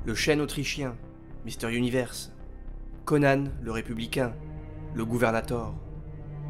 le chêne autrichien, Mister Universe, Conan le républicain, le Gouvernator.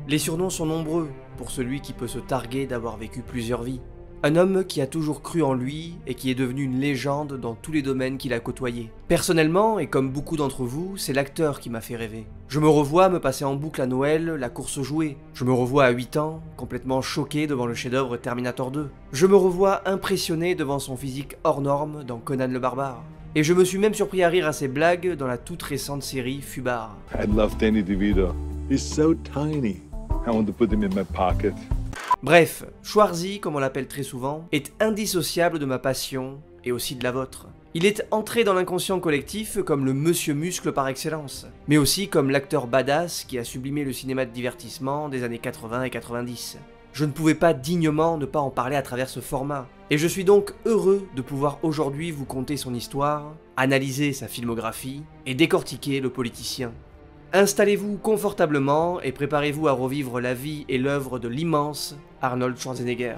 Les surnoms sont nombreux pour celui qui peut se targuer d'avoir vécu plusieurs vies. Un homme qui a toujours cru en lui et qui est devenu une légende dans tous les domaines qu'il a côtoyés. Personnellement, et comme beaucoup d'entre vous, c'est l'acteur qui m'a fait rêver. Je me revois me passer en boucle à Noël la course aux jouets. Je me revois à 8 ans, complètement choqué devant le chef-d'œuvre Terminator 2. Je me revois impressionné devant son physique hors norme dans Conan le Barbare. Et je me suis même surpris à rire à ses blagues dans la toute récente série Fubar. I love Danny DeVito. He's so tiny. I want to put him in my pocket. Bref, Schwarzy, comme on l'appelle très souvent, est indissociable de ma passion et aussi de la vôtre. Il est entré dans l'inconscient collectif comme le monsieur muscle par excellence, mais aussi comme l'acteur badass qui a sublimé le cinéma de divertissement des années 80 et 90. Je ne pouvais pas dignement ne pas en parler à travers ce format, et je suis donc heureux de pouvoir aujourd'hui vous conter son histoire, analyser sa filmographie et décortiquer le politicien. Installez-vous confortablement et préparez-vous à revivre la vie et l'œuvre de l'immense Arnold Schwarzenegger.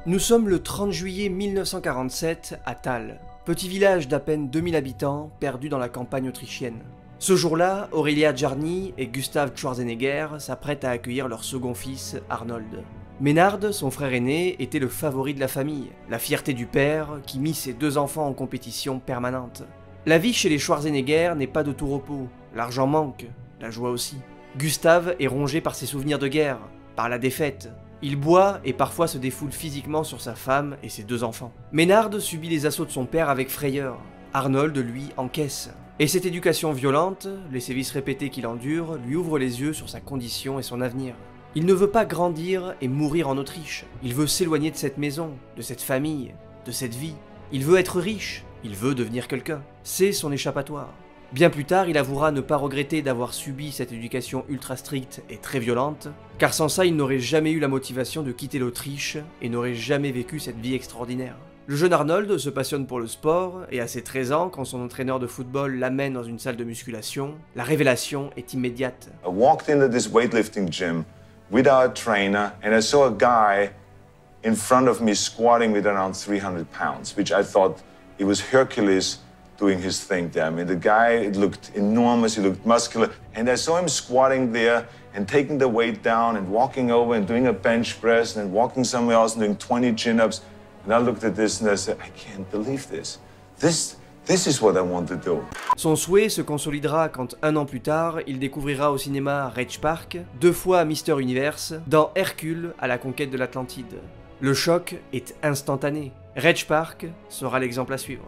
Nous sommes le 30 juillet 1947 à Thal, petit village d'à peine 2000 habitants perdu dans la campagne autrichienne. Ce jour-là, Aurelia Czarny et Gustav Schwarzenegger s'apprêtent à accueillir leur second fils, Arnold. Ménard, son frère aîné, était le favori de la famille, la fierté du père qui mit ses deux enfants en compétition permanente. La vie chez les Schwarzenegger n'est pas de tout repos, l'argent manque, la joie aussi. Gustav est rongé par ses souvenirs de guerre, par la défaite. Il boit et parfois se défoule physiquement sur sa femme et ses deux enfants. Ménard subit les assauts de son père avec frayeur. Arnold, lui, encaisse. Et cette éducation violente, les sévices répétés qu'il endure, lui ouvrent les yeux sur sa condition et son avenir. Il ne veut pas grandir et mourir en Autriche. Il veut s'éloigner de cette maison, de cette famille, de cette vie. Il veut être riche. Il veut devenir quelqu'un. C'est son échappatoire. Bien plus tard, il avouera ne pas regretter d'avoir subi cette éducation ultra stricte et très violente, car sans ça, il n'aurait jamais eu la motivation de quitter l'Autriche et n'aurait jamais vécu cette vie extraordinaire. Le jeune Arnold se passionne pour le sport, et à ses 13 ans, quand son entraîneur de football l'amène dans une salle de musculation, la révélation est immédiate. I walked into this weightlifting gym without a trainer, and I saw a guy in front of me squatting with around 300 pounds, which I thought it was Hercules doing his thing there. I mean, the guy looked enormous, he looked muscular, and I saw him squatting there and taking the weight down and walking over and doing a bench press and then walking somewhere else and doing 20 chin-ups. And I looked at this and I said, I can't believe this. This is what I want to do. Son souhait se consolidera quand, un an plus tard, il découvrira au cinéma Rage Park, 2 fois Mister Universe, dans Hercule à la conquête de l'Atlantide. Le choc est instantané. Rage Park sera l'exemple à suivre.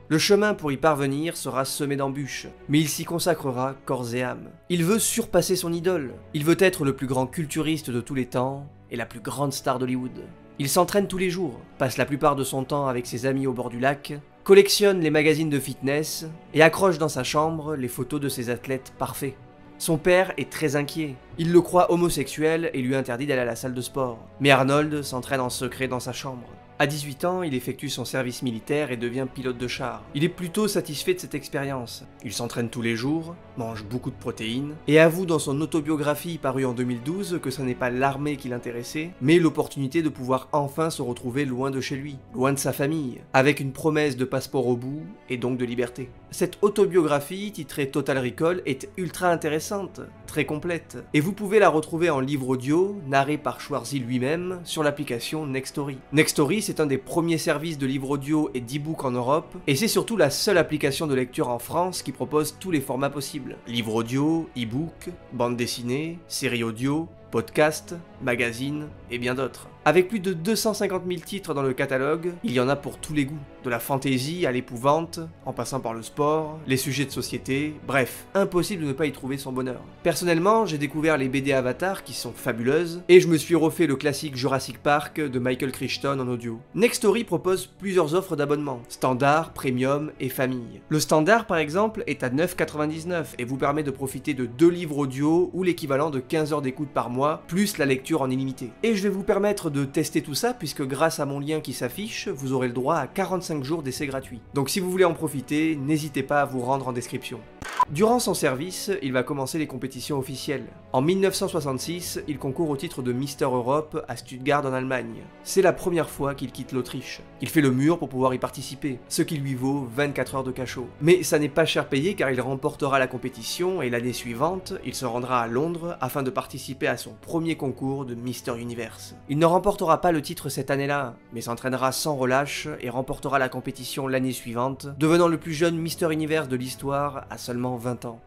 Le chemin pour y parvenir sera semé d'embûches, mais il s'y consacrera corps et âme. Il veut surpasser son idole, il veut être le plus grand culturiste de tous les temps et la plus grande star d'Hollywood. Il s'entraîne tous les jours, passe la plupart de son temps avec ses amis au bord du lac, collectionne les magazines de fitness et accroche dans sa chambre les photos de ses athlètes parfaits. Son père est très inquiet, il le croit homosexuel et lui interdit d'aller à la salle de sport. Mais Arnold s'entraîne en secret dans sa chambre. À 18 ans, il effectue son service militaire et devient pilote de char. Il est plutôt satisfait de cette expérience. Il s'entraîne tous les jours, mange beaucoup de protéines, et avoue dans son autobiographie parue en 2012 que ce n'est pas l'armée qui l'intéressait, mais l'opportunité de pouvoir enfin se retrouver loin de chez lui, loin de sa famille, avec une promesse de passeport au bout, et donc de liberté. Cette autobiographie, titrée Total Recall, est ultra intéressante, très complète, et vous pouvez la retrouver en livre audio, narré par Schwarzy lui-même, sur l'application Nextory. Nextory, c'est un des premiers services de livres audio et d'e-book en Europe, et c'est surtout la seule application de lecture en France qui propose tous les formats possibles. Livres audio, e-book, bande dessinée, série audio, podcast, magazine et bien d'autres. Avec plus de 250 000 titres dans le catalogue, il y en a pour tous les goûts, de la fantaisie à l'épouvante, en passant par le sport, les sujets de société, bref, impossible de ne pas y trouver son bonheur. Personnellement, j'ai découvert les BD Avatar qui sont fabuleuses, et je me suis refait le classique Jurassic Park de Michael Crichton en audio. Nextory propose plusieurs offres d'abonnement, standard, premium et famille. Le standard par exemple est à 9,99 et vous permet de profiter de 2 livres audio ou l'équivalent de 15 heures d'écoute par mois, plus la lecture en illimité. Et je vais vous permettre de tester tout ça puisque grâce à mon lien qui s'affiche, vous aurez le droit à 45 jours d'essai gratuit. Donc si vous voulez en profiter, n'hésitez pas à vous rendre en description. Durant son service, il va commencer les compétitions officielles. En 1966, il concourt au titre de Mister Europe à Stuttgart en Allemagne. C'est la première fois qu'il quitte l'Autriche. Il fait le mur pour pouvoir y participer, ce qui lui vaut 24 heures de cachot. Mais ça n'est pas cher payé car il remportera la compétition et l'année suivante, il se rendra à Londres afin de participer à son premier concours de Mister Universe. Il ne remportera pas le titre cette année-là, mais s'entraînera sans relâche et remportera la compétition l'année suivante, devenant le plus jeune Mister Universe de l'histoire à seulement 20 ans.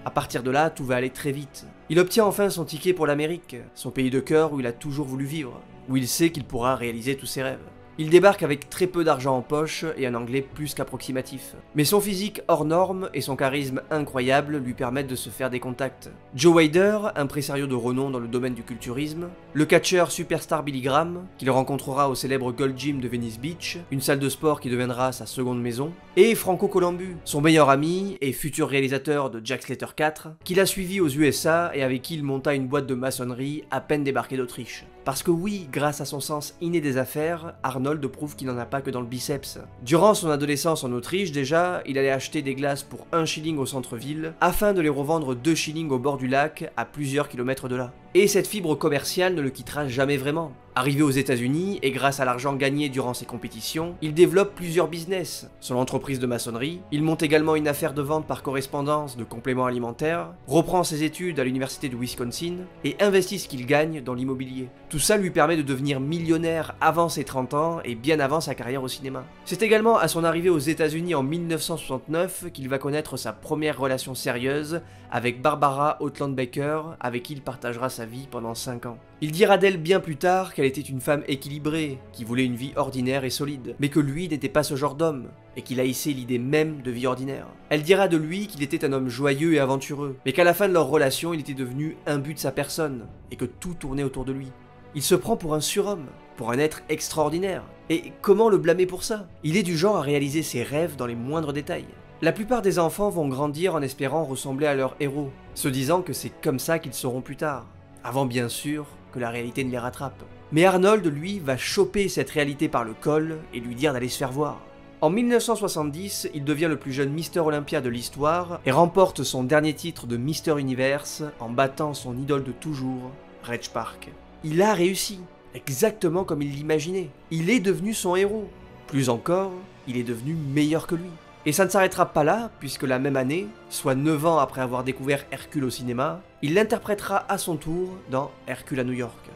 À partir de là, tout va aller très vite. Il obtient enfin son ticket pour l'Amérique, son pays de cœur où il a toujours voulu vivre, où il sait qu'il pourra réaliser tous ses rêves. Il débarque avec très peu d'argent en poche et un anglais plus qu'approximatif. Mais son physique hors norme et son charisme incroyable lui permettent de se faire des contacts. Joe Weider, impresario de renom dans le domaine du culturisme, le catcheur superstar Billy Graham, qu'il rencontrera au célèbre Gold Gym de Venice Beach, une salle de sport qui deviendra sa seconde maison, et Franco Columbu, son meilleur ami et futur réalisateur de Jack Slater 4, qu'il a suivi aux USA et avec qui il monta une boîte de maçonnerie à peine débarqué d'Autriche. Parce que oui, grâce à son sens inné des affaires, Arnold prouve qu'il n'en a pas que dans le biceps. Durant son adolescence en Autriche déjà, il allait acheter des glaces pour 1 shilling au centre-ville, afin de les revendre 2 shillings au bord du lac, à plusieurs kilomètres de là. Et cette fibre commerciale ne le quittera jamais vraiment. Arrivé aux États-Unis et grâce à l'argent gagné durant ses compétitions, il développe plusieurs business. Son entreprise de maçonnerie, il monte également une affaire de vente par correspondance de compléments alimentaires, reprend ses études à l'université de Wisconsin et investit ce qu'il gagne dans l'immobilier. Tout ça lui permet de devenir millionnaire avant ses 30 ans et bien avant sa carrière au cinéma. C'est également à son arrivée aux États-Unis en 1969 qu'il va connaître sa première relation sérieuse avec Barbara Outland Baker, avec qui il partagera sa vie pendant 5 ans. Il dira d'elle bien plus tard qu'elle était une femme équilibrée, qui voulait une vie ordinaire et solide, mais que lui n'était pas ce genre d'homme, et qu'il haïssait l'idée même de vie ordinaire. Elle dira de lui qu'il était un homme joyeux et aventureux, mais qu'à la fin de leur relation, il était devenu imbu de sa personne, et que tout tournait autour de lui. Il se prend pour un surhomme, pour un être extraordinaire. Et comment le blâmer pour ça? Il est du genre à réaliser ses rêves dans les moindres détails. La plupart des enfants vont grandir en espérant ressembler à leur héros, se disant que c'est comme ça qu'ils seront plus tard, avant bien sûr que la réalité ne les rattrape. Mais Arnold, lui, va choper cette réalité par le col et lui dire d'aller se faire voir. En 1970, il devient le plus jeune Mister Olympia de l'histoire et remporte son dernier titre de Mister Universe en battant son idole de toujours, Reg Park. Il a réussi, exactement comme il l'imaginait. Il est devenu son héros. Plus encore, il est devenu meilleur que lui. Et ça ne s'arrêtera pas là, puisque la même année, soit 9 ans après avoir découvert Hercule au cinéma, il l'interprétera à son tour dans Hercule à New York.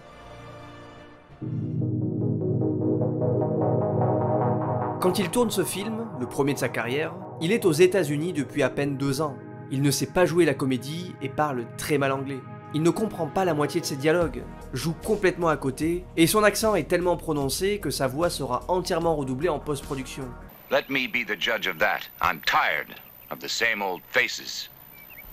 Quand il tourne ce film, le premier de sa carrière, il est aux États-Unis depuis à peine 2 ans. Il ne sait pas jouer la comédie et parle très mal anglais. Il ne comprend pas la moitié de ses dialogues, joue complètement à côté, et son accent est tellement prononcé que sa voix sera entièrement redoublée en post-production. Let me be the judge of that. I'm tired of the same old faces,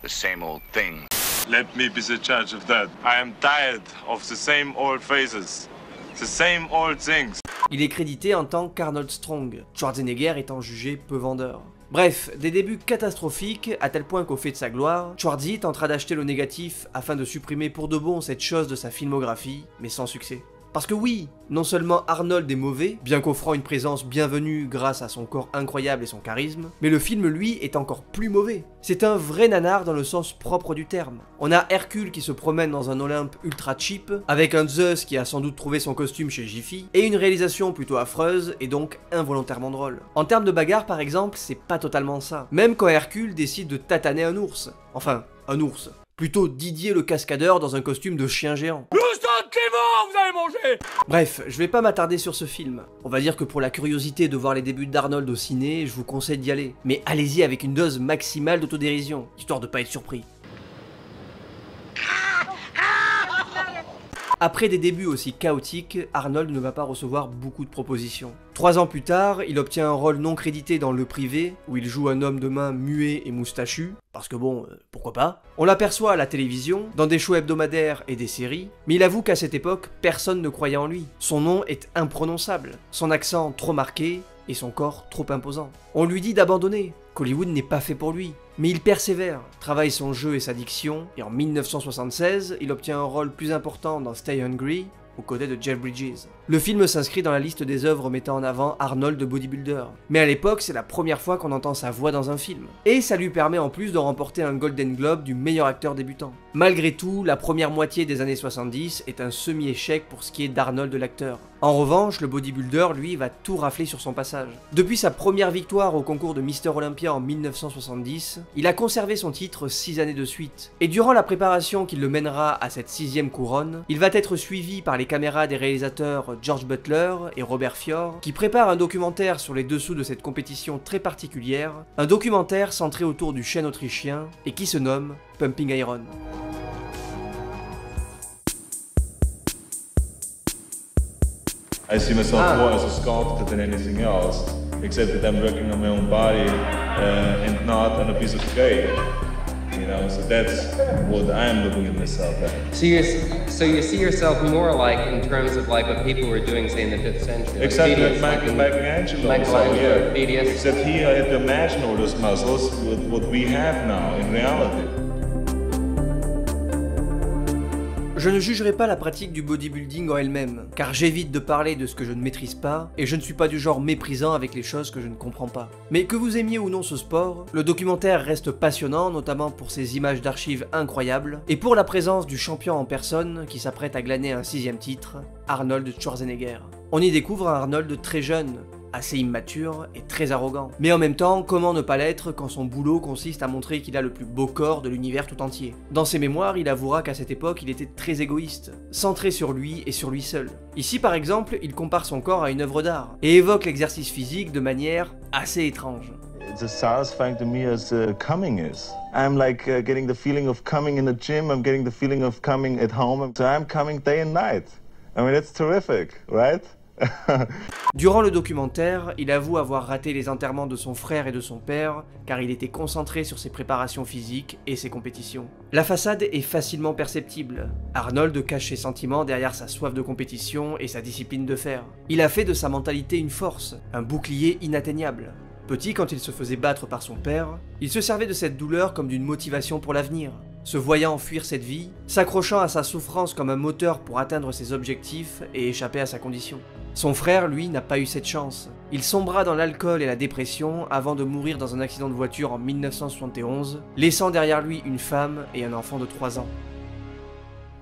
the same old things. Let me be the judge of that. I am tired of the same old faces, the same old things. Il est crédité en tant qu'Arnold Strong, Schwarzenegger étant jugé peu vendeur. Bref, des débuts catastrophiques, à tel point qu'au fait de sa gloire, Schwarzy tentera d'acheter le négatif afin de supprimer pour de bon cette chose de sa filmographie, mais sans succès. Parce que oui, non seulement Arnold est mauvais, bien qu'offrant une présence bienvenue grâce à son corps incroyable et son charisme, mais le film lui est encore plus mauvais. C'est un vrai nanar dans le sens propre du terme. On a Hercule qui se promène dans un Olympe ultra cheap, avec un Zeus qui a sans doute trouvé son costume chez Jiffy, et une réalisation plutôt affreuse et donc involontairement drôle. En termes de bagarre par exemple, c'est pas totalement ça. Même quand Hercule décide de tataner un ours. Enfin, un ours. Plutôt Didier le cascadeur dans un costume de chien géant. Nous sommes tranquillement, vous allez manger. Bref, je vais pas m'attarder sur ce film. On va dire que pour la curiosité de voir les débuts d'Arnold au ciné, je vous conseille d'y aller. Mais allez-y avec une dose maximale d'autodérision, histoire de pas être surpris. Après des débuts aussi chaotiques, Arnold ne va pas recevoir beaucoup de propositions. 3 ans plus tard, il obtient un rôle non crédité dans Le Privé, où il joue un homme de main muet et moustachu, parce que bon, pourquoi pas. On l'aperçoit à la télévision, dans des shows hebdomadaires et des séries, mais il avoue qu'à cette époque, personne ne croyait en lui. Son nom est imprononçable, son accent trop marqué, et son corps trop imposant. On lui dit d'abandonner, qu'Hollywood n'est pas fait pour lui. Mais il persévère, travaille son jeu et sa diction, et en 1976, il obtient un rôle plus important dans Stay Hungry, aux côtés de Jeff Bridges. Le film s'inscrit dans la liste des œuvres mettant en avant Arnold de bodybuilder. Mais à l'époque, c'est la première fois qu'on entend sa voix dans un film. Et ça lui permet en plus de remporter un Golden Globe du meilleur acteur débutant. Malgré tout, la première moitié des années 70 est un semi-échec pour ce qui est d'Arnold l'acteur. En revanche, le bodybuilder, lui, va tout rafler sur son passage. Depuis sa première victoire au concours de Mister Olympia en 1970, il a conservé son titre 6 années de suite. Et durant la préparation qui le mènera à cette 6e couronne, il va être suivi par les caméras des réalisateurs George Butler et Robert Fior, qui préparent un documentaire sur les dessous de cette compétition très particulière, un documentaire centré autour du chêne autrichien et qui se nomme Pumping Iron. I see myself more as a sculptor than anything else, except that I'm working on my own body and not on a piece of clay. You know, so that's what I'm looking at myself at. So you see yourself more like in terms of like what people were doing, say in the 5th century. Like Exactly, Phidias, like Michelangelo. Michelangelo, Phidias. Except he had to imagine all those muscles with what we have now in reality. Je ne jugerai pas la pratique du bodybuilding en elle-même, car j'évite de parler de ce que je ne maîtrise pas, et je ne suis pas du genre méprisant avec les choses que je ne comprends pas. Mais que vous aimiez ou non ce sport, le documentaire reste passionnant, notamment pour ses images d'archives incroyables, et pour la présence du champion en personne qui s'apprête à glaner un 6e titre, Arnold Schwarzenegger. On y découvre un Arnold très jeune, assez immature et très arrogant. Mais en même temps, comment ne pas l'être quand son boulot consiste à montrer qu'il a le plus beau corps de l'univers tout entier. Dans ses mémoires, il avouera qu'à cette époque, il était très égoïste, centré sur lui et sur lui seul. Ici par exemple, il compare son corps à une œuvre d'art, et évoque l'exercice physique de manière assez étrange. It's as satisfying to me as coming is. I'm like getting the feeling of coming in the gym, I'm getting the feeling of coming at home, so I'm coming day and night. I mean, it's terrific, right? Durant le documentaire, il avoue avoir raté les enterrements de son frère et de son père, car il était concentré sur ses préparations physiques et ses compétitions. La façade est facilement perceptible. Arnold cache ses sentiments derrière sa soif de compétition et sa discipline de fer. Il a fait de sa mentalité une force, un bouclier inatteignable. Petit, quand il se faisait battre par son père, il se servait de cette douleur comme d'une motivation pour l'avenir. Se voyant fuir cette vie, s'accrochant à sa souffrance comme un moteur pour atteindre ses objectifs et échapper à sa condition. Son frère, lui, n'a pas eu cette chance. Il sombra dans l'alcool et la dépression avant de mourir dans un accident de voiture en 1971, laissant derrière lui une femme et un enfant de 3 ans.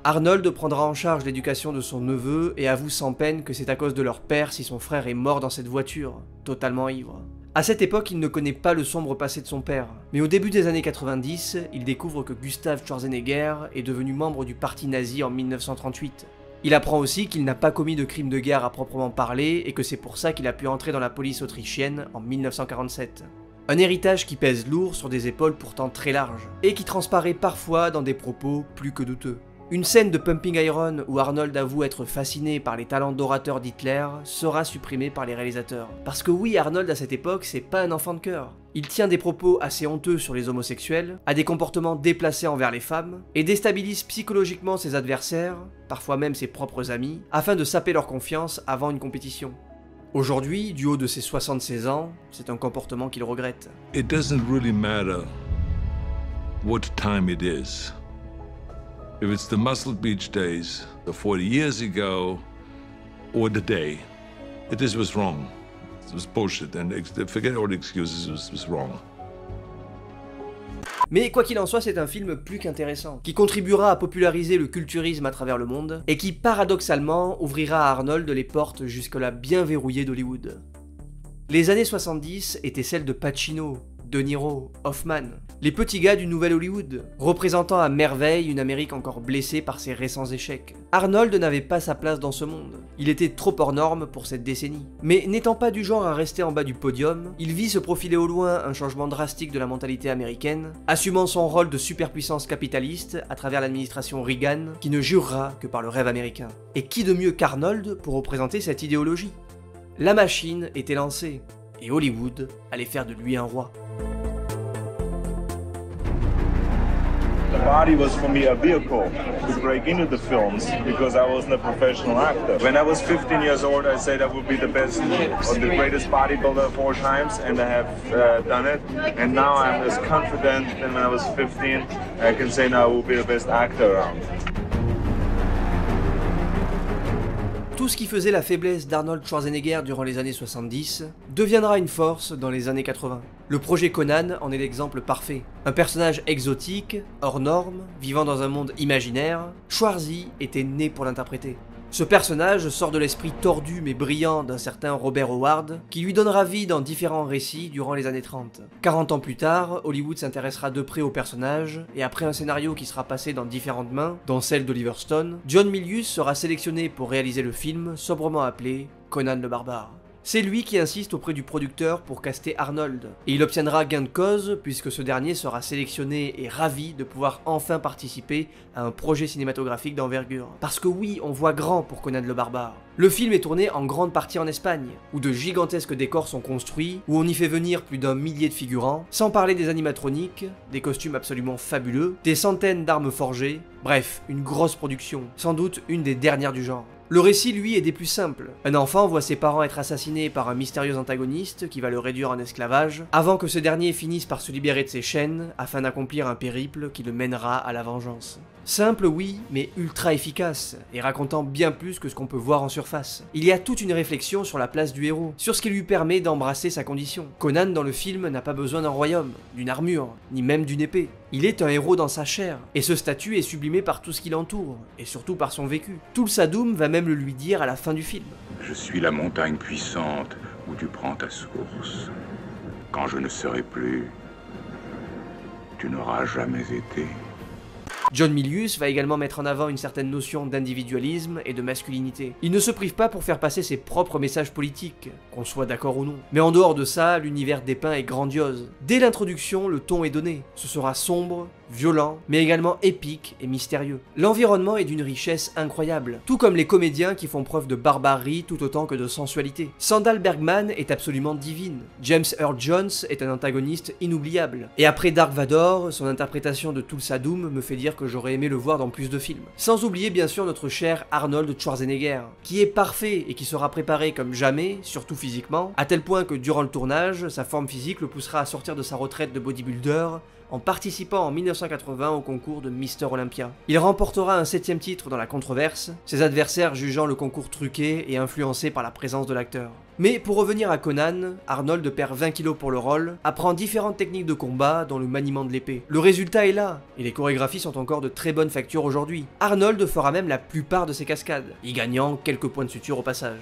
Arnold prendra en charge l'éducation de son neveu et avoue sans peine que c'est à cause de leur père si son frère est mort dans cette voiture, totalement ivre. À cette époque, il ne connaît pas le sombre passé de son père, mais au début des années 90, il découvre que Gustav Schwarzenegger est devenu membre du parti nazi en 1938. Il apprend aussi qu'il n'a pas commis de crime de guerre à proprement parler et que c'est pour ça qu'il a pu entrer dans la police autrichienne en 1947. Un héritage qui pèse lourd sur des épaules pourtant très larges, et qui transparaît parfois dans des propos plus que douteux. Une scène de Pumping Iron où Arnold avoue être fasciné par les talents d'orateur d'Hitler sera supprimée par les réalisateurs. Parce que oui, Arnold à cette époque, c'est pas un enfant de cœur. Il tient des propos assez honteux sur les homosexuels, a des comportements déplacés envers les femmes, et déstabilise psychologiquement ses adversaires, parfois même ses propres amis, afin de saper leur confiance avant une compétition. Aujourd'hui, du haut de ses 76 ans, c'est un comportement qu'il regrette. It doesn't really matter what time it is. If it's the Muscle Beach days, the 40 years ago, or the day, this was wrong. It was bullshit, and forget all the excuses, it was wrong. Mais quoi qu'il en soit, c'est un film plus qu'intéressant, qui contribuera à populariser le culturisme à travers le monde, et qui paradoxalement ouvrira à Arnold les portes jusque-là bien verrouillées d'Hollywood. Les années 70 étaient celles de Pacino, De Niro, Hoffman, les petits gars du nouvel Hollywood, représentant à merveille une Amérique encore blessée par ses récents échecs. Arnold n'avait pas sa place dans ce monde, il était trop hors norme pour cette décennie. Mais n'étant pas du genre à rester en bas du podium, il vit se profiler au loin un changement drastique de la mentalité américaine, assumant son rôle de superpuissance capitaliste à travers l'administration Reagan, qui ne jurera que par le rêve américain. Et qui de mieux qu'Arnold pour représenter cette idéologie? La machine était lancée, et Hollywood allait faire de lui un roi. The body was for me a vehicle to break into the films because I wasn't a professional actor. When I was 15 years old, I said I would be the best or the greatest bodybuilder of all times, and I have done it. And now I'm as confident than when I was 15. I can say now I will be the best actor around. Tout ce qui faisait la faiblesse d'Arnold Schwarzenegger durant les années 70 deviendra une force dans les années 80. Le projet Conan en est l'exemple parfait. Un personnage exotique, hors norme, vivant dans un monde imaginaire, Schwarzy était né pour l'interpréter. Ce personnage sort de l'esprit tordu mais brillant d'un certain Robert Howard, qui lui donnera vie dans différents récits durant les années 30. 40 ans plus tard, Hollywood s'intéressera de près au personnage, et après un scénario qui sera passé dans différentes mains, dont celle d'Oliver Stone, John Milius sera sélectionné pour réaliser le film sobrement appelé Conan le Barbare. C'est lui qui insiste auprès du producteur pour caster Arnold, et il obtiendra gain de cause puisque ce dernier sera sélectionné et ravi de pouvoir enfin participer à un projet cinématographique d'envergure. Parce que oui, on voit grand pour Conan le Barbare. Le film est tourné en grande partie en Espagne, où de gigantesques décors sont construits, où on y fait venir plus d'1 millier de figurants, sans parler des animatroniques, des costumes absolument fabuleux, des centaines d'armes forgées, bref, une grosse production, sans doute une des dernières du genre. Le récit, lui, est des plus simples. Un enfant voit ses parents être assassinés par un mystérieux antagoniste qui va le réduire en esclavage, avant que ce dernier finisse par se libérer de ses chaînes afin d'accomplir un périple qui le mènera à la vengeance. Simple, oui, mais ultra efficace, et racontant bien plus que ce qu'on peut voir en surface. Il y a toute une réflexion sur la place du héros, sur ce qui lui permet d'embrasser sa condition. Conan dans le film n'a pas besoin d'un royaume, d'une armure, ni même d'une épée. Il est un héros dans sa chair, et ce statut est sublimé par tout ce qui l'entoure, et surtout par son vécu. Tulsa Doom va même le lui dire à la fin du film. Je suis la montagne puissante où tu prends ta source. Quand je ne serai plus, tu n'auras jamais été. John Milius va également mettre en avant une certaine notion d'individualisme et de masculinité. Il ne se prive pas pour faire passer ses propres messages politiques, qu'on soit d'accord ou non. Mais en dehors de ça, l'univers dépeint est grandiose. Dès l'introduction, le ton est donné. Ce sera sombre, violent, mais également épique et mystérieux. L'environnement est d'une richesse incroyable, tout comme les comédiens qui font preuve de barbarie tout autant que de sensualité. Sandahl Bergman est absolument divine. James Earl Jones est un antagoniste inoubliable. Et après Dark Vador, son interprétation de Tulsa Doom me fait dire que j'aurais aimé le voir dans plus de films. Sans oublier bien sûr notre cher Arnold Schwarzenegger, qui est parfait et qui sera préparé comme jamais, surtout physiquement, à tel point que durant le tournage, sa forme physique le poussera à sortir de sa retraite de bodybuilder, en participant en 1980 au concours de Mister Olympia. Il remportera un 7e titre dans la controverse, ses adversaires jugeant le concours truqué et influencé par la présence de l'acteur. Mais pour revenir à Conan, Arnold perd 20 kilos pour le rôle, apprend différentes techniques de combat dont le maniement de l'épée. Le résultat est là, et les chorégraphies sont encore de très bonne facture aujourd'hui. Arnold fera même la plupart de ses cascades, y gagnant quelques points de suture au passage.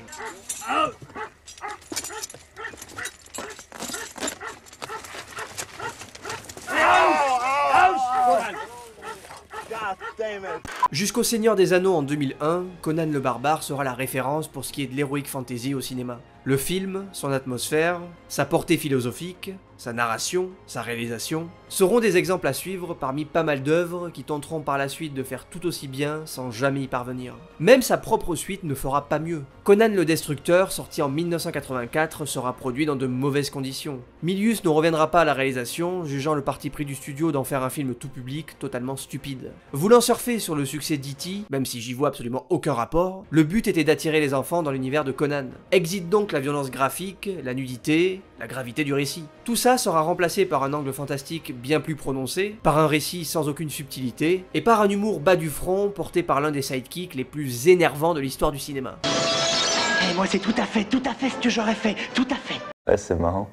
Jusqu'au Seigneur des Anneaux en 2001, Conan le Barbare sera la référence pour ce qui est de l'heroic fantasy au cinéma. Le film, son atmosphère, sa portée philosophique, sa narration, sa réalisation, seront des exemples à suivre parmi pas mal d'œuvres qui tenteront par la suite de faire tout aussi bien sans jamais y parvenir. Même sa propre suite ne fera pas mieux. Conan le Destructeur, sorti en 1984, sera produit dans de mauvaises conditions. Milius ne reviendra pas à la réalisation, jugeant le parti pris du studio d'en faire un film tout public totalement stupide. Voulant surfer sur le succès d'E.T., même si j'y vois absolument aucun rapport, le but était d'attirer les enfants dans l'univers de Conan. Exit donc la violence graphique, la nudité, la gravité du récit. Tout ça sera remplacé par un angle fantastique bien plus prononcé, par un récit sans aucune subtilité, et par un humour bas du front porté par l'un des sidekicks les plus énervants de l'histoire du cinéma. Et moi c'est tout à fait ce que j'aurais fait, tout à fait. Ouais, c'est marrant.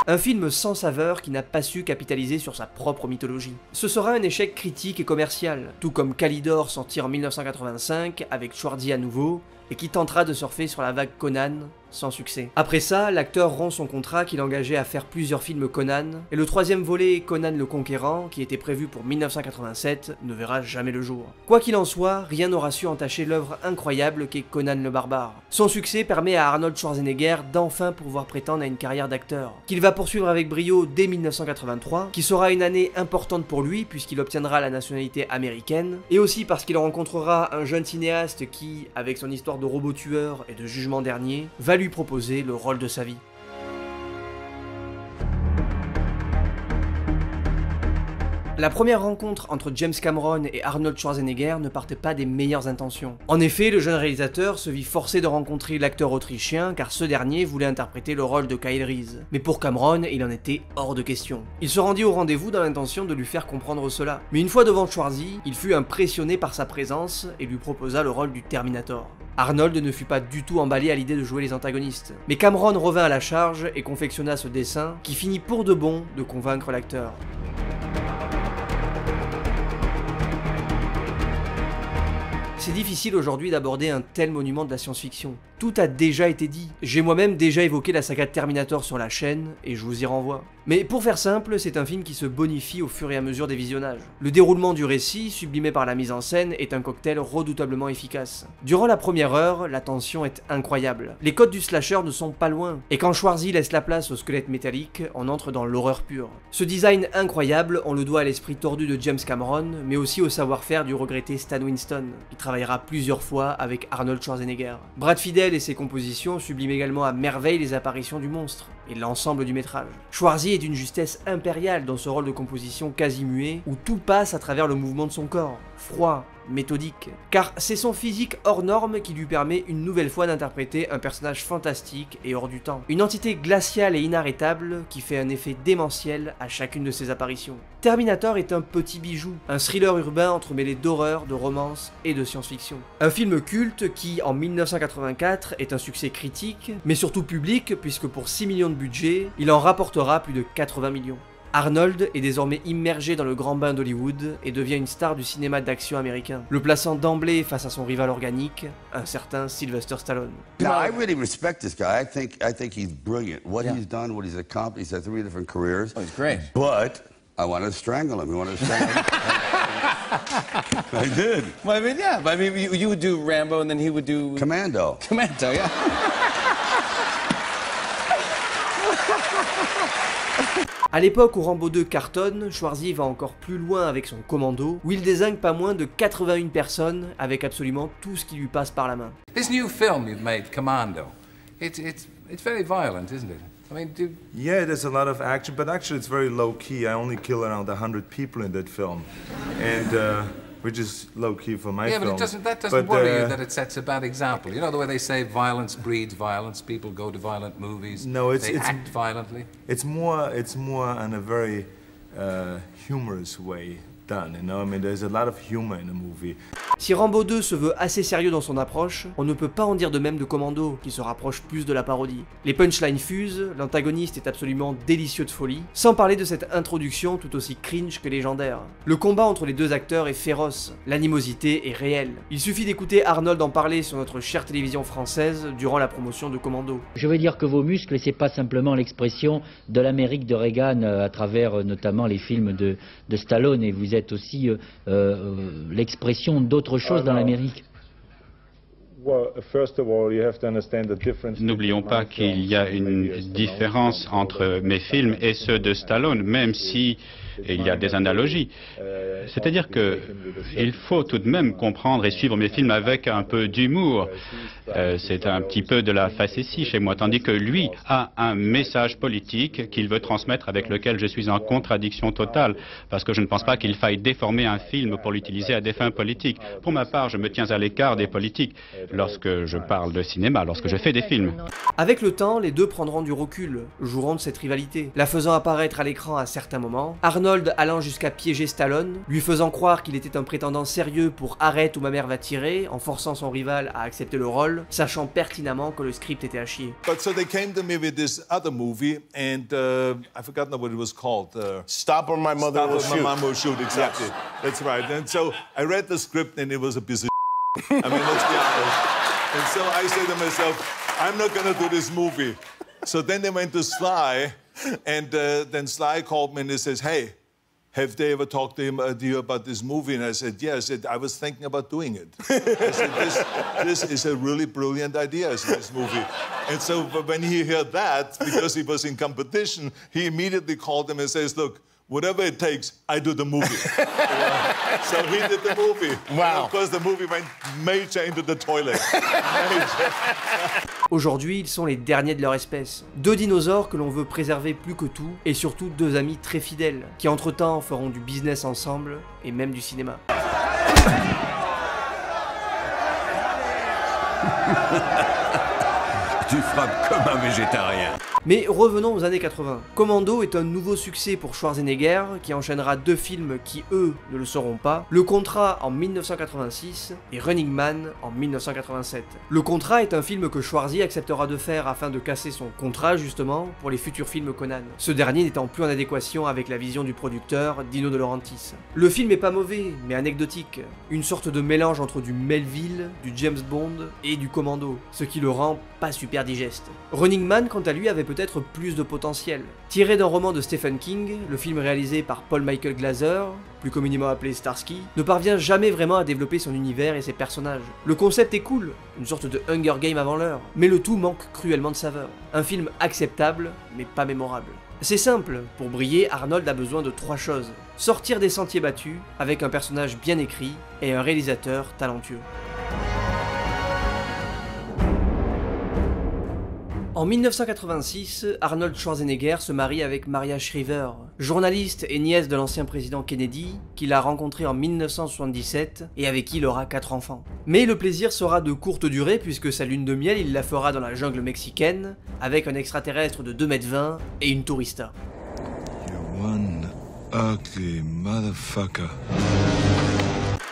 Un film sans saveur qui n'a pas su capitaliser sur sa propre mythologie. Ce sera un échec critique et commercial, tout comme Kalidor sorti en 1985 avec Schwarzy à nouveau, et qui tentera de surfer sur la vague Conan sans succès. Après ça, l'acteur rompt son contrat qu'il engageait à faire plusieurs films Conan, et le troisième volet, Conan le Conquérant, qui était prévu pour 1987, ne verra jamais le jour. Quoi qu'il en soit, rien n'aura su entacher l'œuvre incroyable qu'est Conan le Barbare. Son succès permet à Arnold Schwarzenegger d'enfin pouvoir prétendre à une carrière d'acteur, qu'il va poursuivre avec brio dès 1983, qui sera une année importante pour lui puisqu'il obtiendra la nationalité américaine, et aussi parce qu'il rencontrera un jeune cinéaste qui, avec son histoire de robot tueur et de jugement dernier, va lui proposer le rôle de sa vie. La première rencontre entre James Cameron et Arnold Schwarzenegger ne partait pas des meilleures intentions. En effet, le jeune réalisateur se vit forcé de rencontrer l'acteur autrichien car ce dernier voulait interpréter le rôle de Kyle Reese. Mais pour Cameron, il en était hors de question. Il se rendit au rendez-vous dans l'intention de lui faire comprendre cela. Mais une fois devant Schwarzy, il fut impressionné par sa présence et lui proposa le rôle du Terminator. Arnold ne fut pas du tout emballé à l'idée de jouer les antagonistes. Mais Cameron revint à la charge et confectionna ce dessin qui finit pour de bon de convaincre l'acteur. C'est difficile aujourd'hui d'aborder un tel monument de la science-fiction. Tout a déjà été dit. J'ai moi-même déjà évoqué la saga Terminator sur la chaîne, et je vous y renvoie. Mais pour faire simple, c'est un film qui se bonifie au fur et à mesure des visionnages. Le déroulement du récit, sublimé par la mise en scène, est un cocktail redoutablement efficace. Durant la première heure, la tension est incroyable. Les codes du slasher ne sont pas loin, et quand Schwarzy laisse la place au squelette métallique, on entre dans l'horreur pure. Ce design incroyable, on le doit à l'esprit tordu de James Cameron, mais aussi au savoir-faire du regretté Stan Winston, qui travaillera plusieurs fois avec Arnold Schwarzenegger. Brad Fiedel et ses compositions subliment également à merveille les apparitions du monstre et l'ensemble du métrage. Schwarzy est d'une justesse impériale dans ce rôle de composition quasi muet où tout passe à travers le mouvement de son corps, froid, méthodique, car c'est son physique hors norme qui lui permet une nouvelle fois d'interpréter un personnage fantastique et hors du temps. Une entité glaciale et inarrêtable qui fait un effet démentiel à chacune de ses apparitions. Terminator est un petit bijou, un thriller urbain entremêlé d'horreur, de romance et de science-fiction. Un film culte qui, en 1984, est un succès critique, mais surtout public puisque pour 6 millions de budget, il en rapportera plus de 80 millions. Arnold est désormais immergé dans le grand bain d'Hollywood et devient une star du cinéma d'action américain, le plaçant d'emblée face à son rival organique, un certain Sylvester Stallone. No, I really respect this guy. I think he's brilliant. What he's done, what he's accomplished, he's had 3 different careers. Oh, he's great. But I wanted to strangle him. You wanted to strangle him? I did. Well, I mean, yeah. I mean, you would do Rambo, and then he would do Commando. Commando, yeah. À l'époque où Rambo 2 cartonne, Schwarzy va encore plus loin avec son Commando, où il désigne pas moins de 81 personnes avec absolument tout ce qui lui passe par la main. This new film you've made, Commando, it's very violent, isn't it? I mean, Yeah, there's a lot of action, but actually it's very low-key. I only kill around 100 people in that film, and which is low-key for my film. Yeah, but that doesn't worry you that it sets a bad example. You know the way they say violence breeds violence. People go to violent movies. No, they act violently. It's more in a very humorous way done. You know, I mean, there's a lot of humor in the movie. Si Rambo 2 se veut assez sérieux dans son approche, on ne peut pas en dire de même de Commando, qui se rapproche plus de la parodie. Les punchlines fusent, l'antagoniste est absolument délicieux de folie, sans parler de cette introduction tout aussi cringe que légendaire. Le combat entre les deux acteurs est féroce, l'animosité est réelle. Il suffit d'écouter Arnold en parler sur notre chère télévision française durant la promotion de Commando. Je veux dire que vos muscles, c'est pas simplement l'expression de l'Amérique de Reagan à travers notamment les films de Stallone, et vous êtes aussi l'expression d'autres chose dans l'Amérique. N'oublions pas qu'il y a une différence entre mes films et ceux de Stallone, même si il y a des analogies. C'est-à-dire qu'il faut tout de même comprendre et suivre mes films avec un peu d'humour. C'est un petit peu de la facétie chez moi, tandis que lui a un message politique qu'il veut transmettre avec lequel je suis en contradiction totale, parce que je ne pense pas qu'il faille déformer un film pour l'utiliser à des fins politiques. Pour ma part, je me tiens à l'écart des politiques lorsque je parle de cinéma, lorsque je fais des films. Avec le temps, les deux prendront du recul, joueront de cette rivalité, la faisant apparaître à l'écran à certains moments, Arnold allant jusqu'à piéger Stallone, lui faisant croire qu'il était un prétendant sérieux pour Arrête ou ma mère va tirer, en forçant son rival à accepter le rôle, sachant pertinemment que le script était à chier. But so they came to me with this other movie, and I forgot what it was called. Stop or My Mother Will Shoot. Stop or My Mom Will Shoot, exactly. Yes. That's right. And so I read the script, and it was a piece of I mean, let's be honest. And so I said to myself, I'm not gonna do this movie. So then they went to Sly, and then Sly called me and he says, hey, have they ever talked to you about this movie? And I said, yeah. I said, I was thinking about doing it. I said, this is a really brilliant idea, this movie. And so when he heard that, because he was in competition, he immediately called him and says, look, whatever it takes, I do the movie. So he did the movie. Wow. And of course, the movie went major into the toilet. Aujourd'hui, ils sont les derniers de leur espèce. Deux dinosaures que l'on veut préserver plus que tout, et surtout deux amis très fidèles, qui entre-temps feront du business ensemble, et même du cinéma. Tu frappes comme un végétarien. Mais revenons aux années 80. Commando est un nouveau succès pour Schwarzenegger, qui enchaînera deux films qui, eux, ne le seront pas. Le Contrat en 1986 et Running Man en 1987. Le Contrat est un film que Schwarzy acceptera de faire afin de casser son contrat, justement, pour les futurs films Conan. Ce dernier n'étant plus en adéquation avec la vision du producteur, Dino De Laurentiis. Le film est pas mauvais, mais anecdotique. Une sorte de mélange entre du Melville, du James Bond et du Commando, ce qui le rend pas super digeste. Running Man, quant à lui, avait peut-être plus de potentiel. Tiré d'un roman de Stephen King, le film réalisé par Paul Michael Glaser, plus communément appelé Starsky, ne parvient jamais vraiment à développer son univers et ses personnages. Le concept est cool, une sorte de Hunger Game avant l'heure, mais le tout manque cruellement de saveur. Un film acceptable, mais pas mémorable. C'est simple, pour briller, Arnold a besoin de trois choses. Sortir des sentiers battus, avec un personnage bien écrit, et un réalisateur talentueux. En 1986, Arnold Schwarzenegger se marie avec Maria Shriver, journaliste et nièce de l'ancien président Kennedy, qu'il a rencontré en 1977 et avec qui il aura 4 enfants. Mais le plaisir sera de courte durée puisque sa lune de miel, il la fera dans la jungle mexicaine, avec un extraterrestre de 2,20 m et une tourista. You're one ugly motherfucker.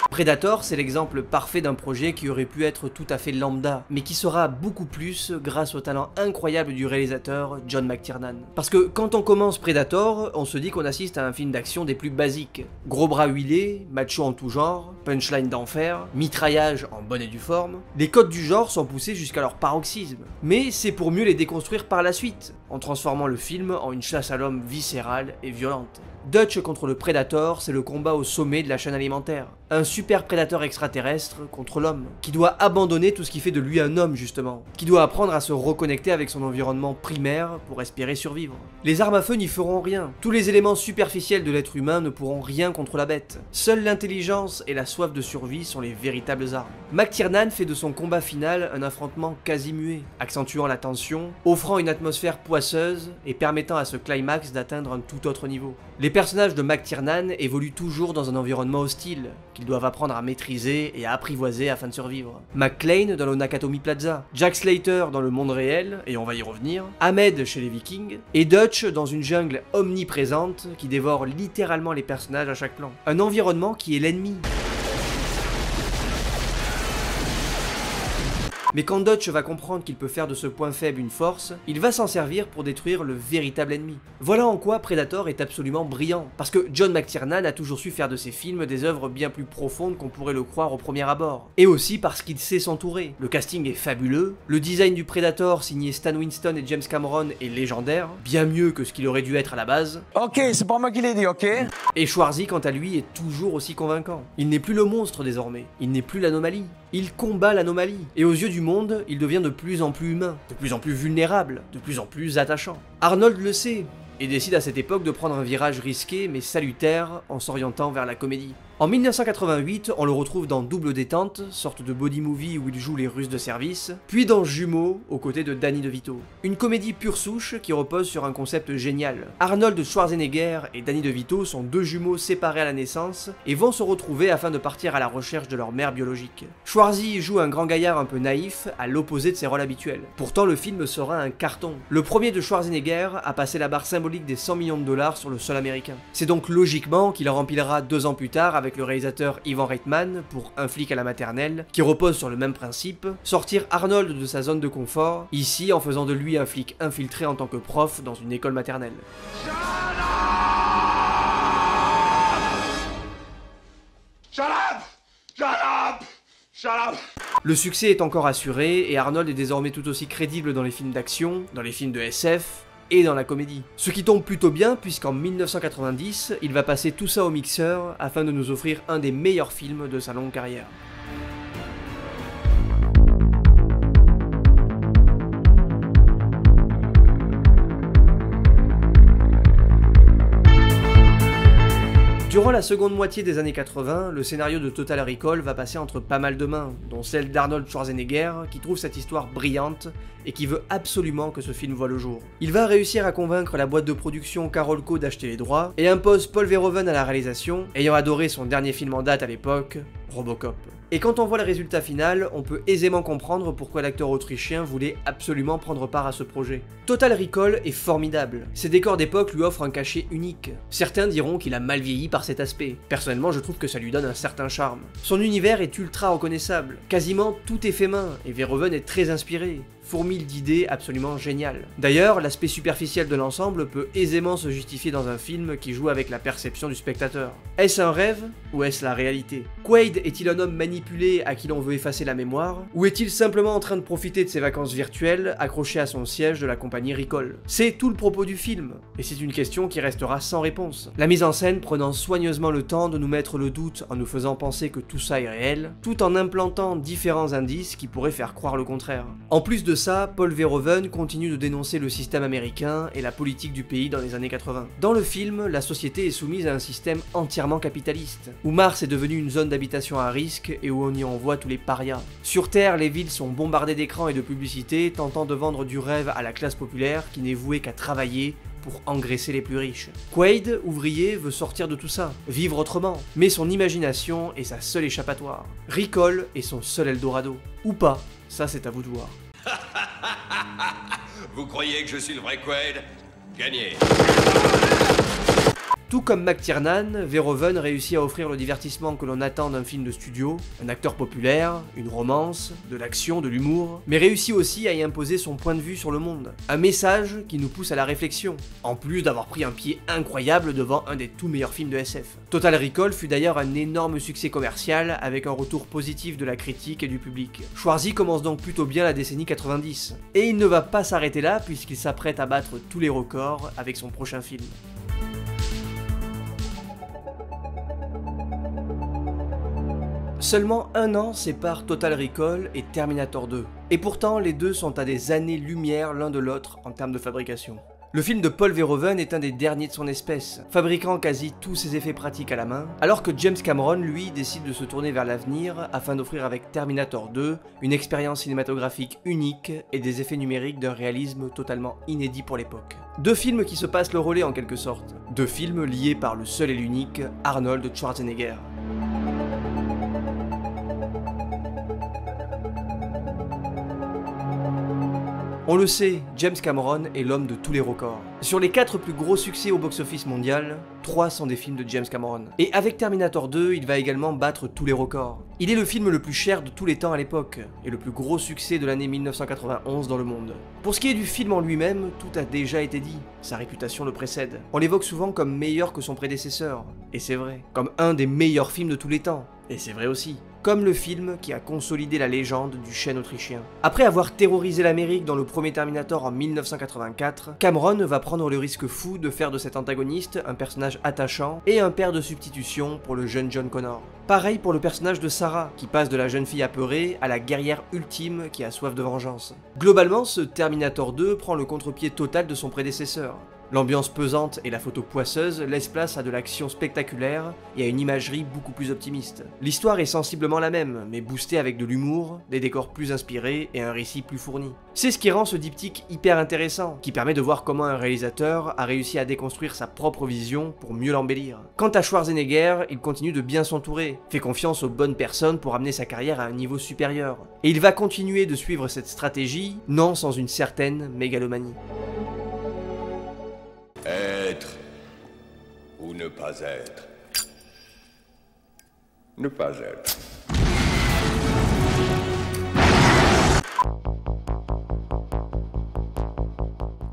Predator, c'est l'exemple parfait d'un projet qui aurait pu être tout à fait lambda, mais qui sera beaucoup plus grâce au talent incroyable du réalisateur John McTiernan. Parce que quand on commence Predator, on se dit qu'on assiste à un film d'action des plus basiques. Gros bras huilés, macho en tout genre, punchline d'enfer, mitraillage en bonne et due forme. Les codes du genre sont poussés jusqu'à leur paroxysme. Mais c'est pour mieux les déconstruire par la suite, en transformant le film en une chasse à l'homme viscérale et violente. Dutch contre le Predator, c'est le combat au sommet de la chaîne alimentaire. Un super prédateur extraterrestre contre l'homme, qui doit abandonner tout ce qui fait de lui un homme justement, qui doit apprendre à se reconnecter avec son environnement primaire pour espérer survivre. Les armes à feu n'y feront rien, tous les éléments superficiels de l'être humain ne pourront rien contre la bête. Seule l'intelligence et la soif de survie sont les véritables armes. McTiernan fait de son combat final un affrontement quasi muet, accentuant la tension, offrant une atmosphère poisseuse et permettant à ce climax d'atteindre un tout autre niveau. Les personnages de McTiernan évoluent toujours dans un environnement hostile, qu'ils doivent apprendre à maîtriser et à apprivoiser afin de survivre. McClane dans le Nakatomi Plaza, Jack Slater dans le monde réel, et on va y revenir, Ahmed chez les Vikings, et Dutch dans une jungle omniprésente qui dévore littéralement les personnages à chaque plan. Un environnement qui est l'ennemi. Mais quand Dutch va comprendre qu'il peut faire de ce point faible une force, il va s'en servir pour détruire le véritable ennemi. Voilà en quoi Predator est absolument brillant, parce que John McTiernan a toujours su faire de ses films des œuvres bien plus profondes qu'on pourrait le croire au premier abord. Et aussi parce qu'il sait s'entourer. Le casting est fabuleux, le design du Predator signé Stan Winston et James Cameron est légendaire, bien mieux que ce qu'il aurait dû être à la base. Ok, c'est pas moi qui l'ai dit, ok? Et Schwarzy, quant à lui, est toujours aussi convaincant. Il n'est plus le monstre désormais, il n'est plus l'anomalie. Il combat l'anomalie, et aux yeux du monde, il devient de plus en plus humain, de plus en plus vulnérable, de plus en plus attachant. Arnold le sait, et décide à cette époque de prendre un virage risqué mais salutaire en s'orientant vers la comédie. En 1988, on le retrouve dans Double Détente, sorte de body movie où il joue les Russes de service, puis dans Jumeaux, aux côtés de Danny DeVito. Une comédie pure souche qui repose sur un concept génial. Arnold Schwarzenegger et Danny DeVito sont deux jumeaux séparés à la naissance et vont se retrouver afin de partir à la recherche de leur mère biologique. Schwarzy joue un grand gaillard un peu naïf, à l'opposé de ses rôles habituels. Pourtant, le film sera un carton. Le premier de Schwarzenegger a passé la barre symbolique des 100 millions de dollars sur le sol américain. C'est donc logiquement qu'il en remplira 2 ans plus tard avec le réalisateur Ivan Reitman pour Un flic à la maternelle, qui repose sur le même principe, sortir Arnold de sa zone de confort, ici en faisant de lui un flic infiltré en tant que prof dans une école maternelle. Shut up! Shut up! Le succès est encore assuré et Arnold est désormais tout aussi crédible dans les films d'action, dans les films de SF et dans la comédie. Ce qui tombe plutôt bien puisqu'en 1990, il va passer tout ça au mixeur afin de nous offrir un des meilleurs films de sa longue carrière. Durant la seconde moitié des années 80, le scénario de Total Recall va passer entre pas mal de mains, dont celle d'Arnold Schwarzenegger, qui trouve cette histoire brillante et qui veut absolument que ce film voie le jour. Il va réussir à convaincre la boîte de production Carolco d'acheter les droits et impose Paul Verhoeven à la réalisation, ayant adoré son dernier film en date à l'époque, Robocop. Et quand on voit le résultat final, on peut aisément comprendre pourquoi l'acteur autrichien voulait absolument prendre part à ce projet. Total Recall est formidable. Ses décors d'époque lui offrent un cachet unique. Certains diront qu'il a mal vieilli par cet aspect. Personnellement, je trouve que ça lui donne un certain charme. Son univers est ultra reconnaissable. Quasiment tout est fait main, et Verhoeven est très inspiré. Fourmille d'idées absolument géniales. D'ailleurs, l'aspect superficiel de l'ensemble peut aisément se justifier dans un film qui joue avec la perception du spectateur. Est-ce un rêve ou est-ce la réalité? Quaid est-il un homme manipulé à qui l'on veut effacer la mémoire? Ou est-il simplement en train de profiter de ses vacances virtuelles accroché à son siège de la compagnie Recall? C'est tout le propos du film, et c'est une question qui restera sans réponse. La mise en scène prenant soigneusement le temps de nous mettre le doute en nous faisant penser que tout ça est réel, tout en implantant différents indices qui pourraient faire croire le contraire. En plus de ça, Paul Verhoeven continue de dénoncer le système américain et la politique du pays dans les années 80. Dans le film, la société est soumise à un système entièrement capitaliste, où Mars est devenu une zone d'habitation à risque et où on y envoie tous les parias. Sur Terre, les villes sont bombardées d'écrans et de publicités tentant de vendre du rêve à la classe populaire qui n'est vouée qu'à travailler pour engraisser les plus riches. Quaid, ouvrier, veut sortir de tout ça, vivre autrement, mais son imagination est sa seule échappatoire. Recall est son seul Eldorado. Ou pas, ça c'est à vous de voir. Vous croyez que je suis le vrai Quaid? Gagné. Tout comme McTiernan, Verhoeven réussit à offrir le divertissement que l'on attend d'un film de studio, un acteur populaire, une romance, de l'action, de l'humour, mais réussit aussi à y imposer son point de vue sur le monde. Un message qui nous pousse à la réflexion, en plus d'avoir pris un pied incroyable devant un des tout meilleurs films de SF. Total Recall fut d'ailleurs un énorme succès commercial avec un retour positif de la critique et du public. Schwarzy commence donc plutôt bien la décennie 90, et il ne va pas s'arrêter là puisqu'il s'apprête à battre tous les records avec son prochain film. Seulement un an sépare Total Recall et Terminator 2, et pourtant les deux sont à des années-lumière l'un de l'autre en termes de fabrication. Le film de Paul Verhoeven est un des derniers de son espèce, fabriquant quasi tous ses effets pratiques à la main, alors que James Cameron, lui, décide de se tourner vers l'avenir afin d'offrir avec Terminator 2 une expérience cinématographique unique et des effets numériques d'un réalisme totalement inédit pour l'époque. Deux films qui se passent le relais en quelque sorte, deux films liés par le seul et l'unique Arnold Schwarzenegger. On le sait, James Cameron est l'homme de tous les records. Sur les 4 plus gros succès au box-office mondial, 3 sont des films de James Cameron. Et avec Terminator 2, il va également battre tous les records. Il est le film le plus cher de tous les temps à l'époque, et le plus gros succès de l'année 1991 dans le monde. Pour ce qui est du film en lui-même, tout a déjà été dit, sa réputation le précède. On l'évoque souvent comme meilleur que son prédécesseur, et c'est vrai. Comme un des meilleurs films de tous les temps, et c'est vrai aussi. Comme le film qui a consolidé la légende du chêne autrichien. Après avoir terrorisé l'Amérique dans le premier Terminator en 1984, Cameron va prendre le risque fou de faire de cet antagoniste un personnage attachant et un père de substitution pour le jeune John Connor. Pareil pour le personnage de Sarah, qui passe de la jeune fille apeurée à la guerrière ultime qui a soif de vengeance. Globalement, ce Terminator 2 prend le contre-pied total de son prédécesseur. L'ambiance pesante et la photo poisseuse laissent place à de l'action spectaculaire et à une imagerie beaucoup plus optimiste. L'histoire est sensiblement la même, mais boostée avec de l'humour, des décors plus inspirés et un récit plus fourni. C'est ce qui rend ce diptyque hyper intéressant, qui permet de voir comment un réalisateur a réussi à déconstruire sa propre vision pour mieux l'embellir. Quant à Schwarzenegger, il continue de bien s'entourer, fait confiance aux bonnes personnes pour amener sa carrière à un niveau supérieur. Et il va continuer de suivre cette stratégie, non sans une certaine mégalomanie. Être ou ne pas être. Ne pas être.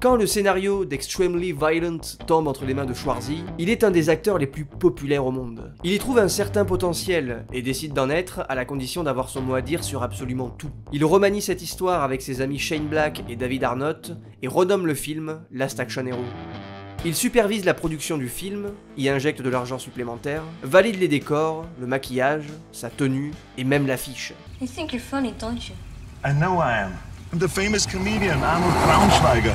Quand le scénario d'Extremely Violent tombe entre les mains de Schwarzy, il est un des acteurs les plus populaires au monde. Il y trouve un certain potentiel et décide d'en être à la condition d'avoir son mot à dire sur absolument tout. Il remanie cette histoire avec ses amis Shane Black et David Arnott et renomme le film Last Action Hero. Il supervise la production du film, y injecte de l'argent supplémentaire, valide les décors, le maquillage, sa tenue et même l'affiche. You think you're funny, don't you? I know I am. I'm the famous comedian Arnold Braunschweiger.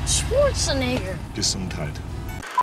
Schwarzenegger. Gesundheit.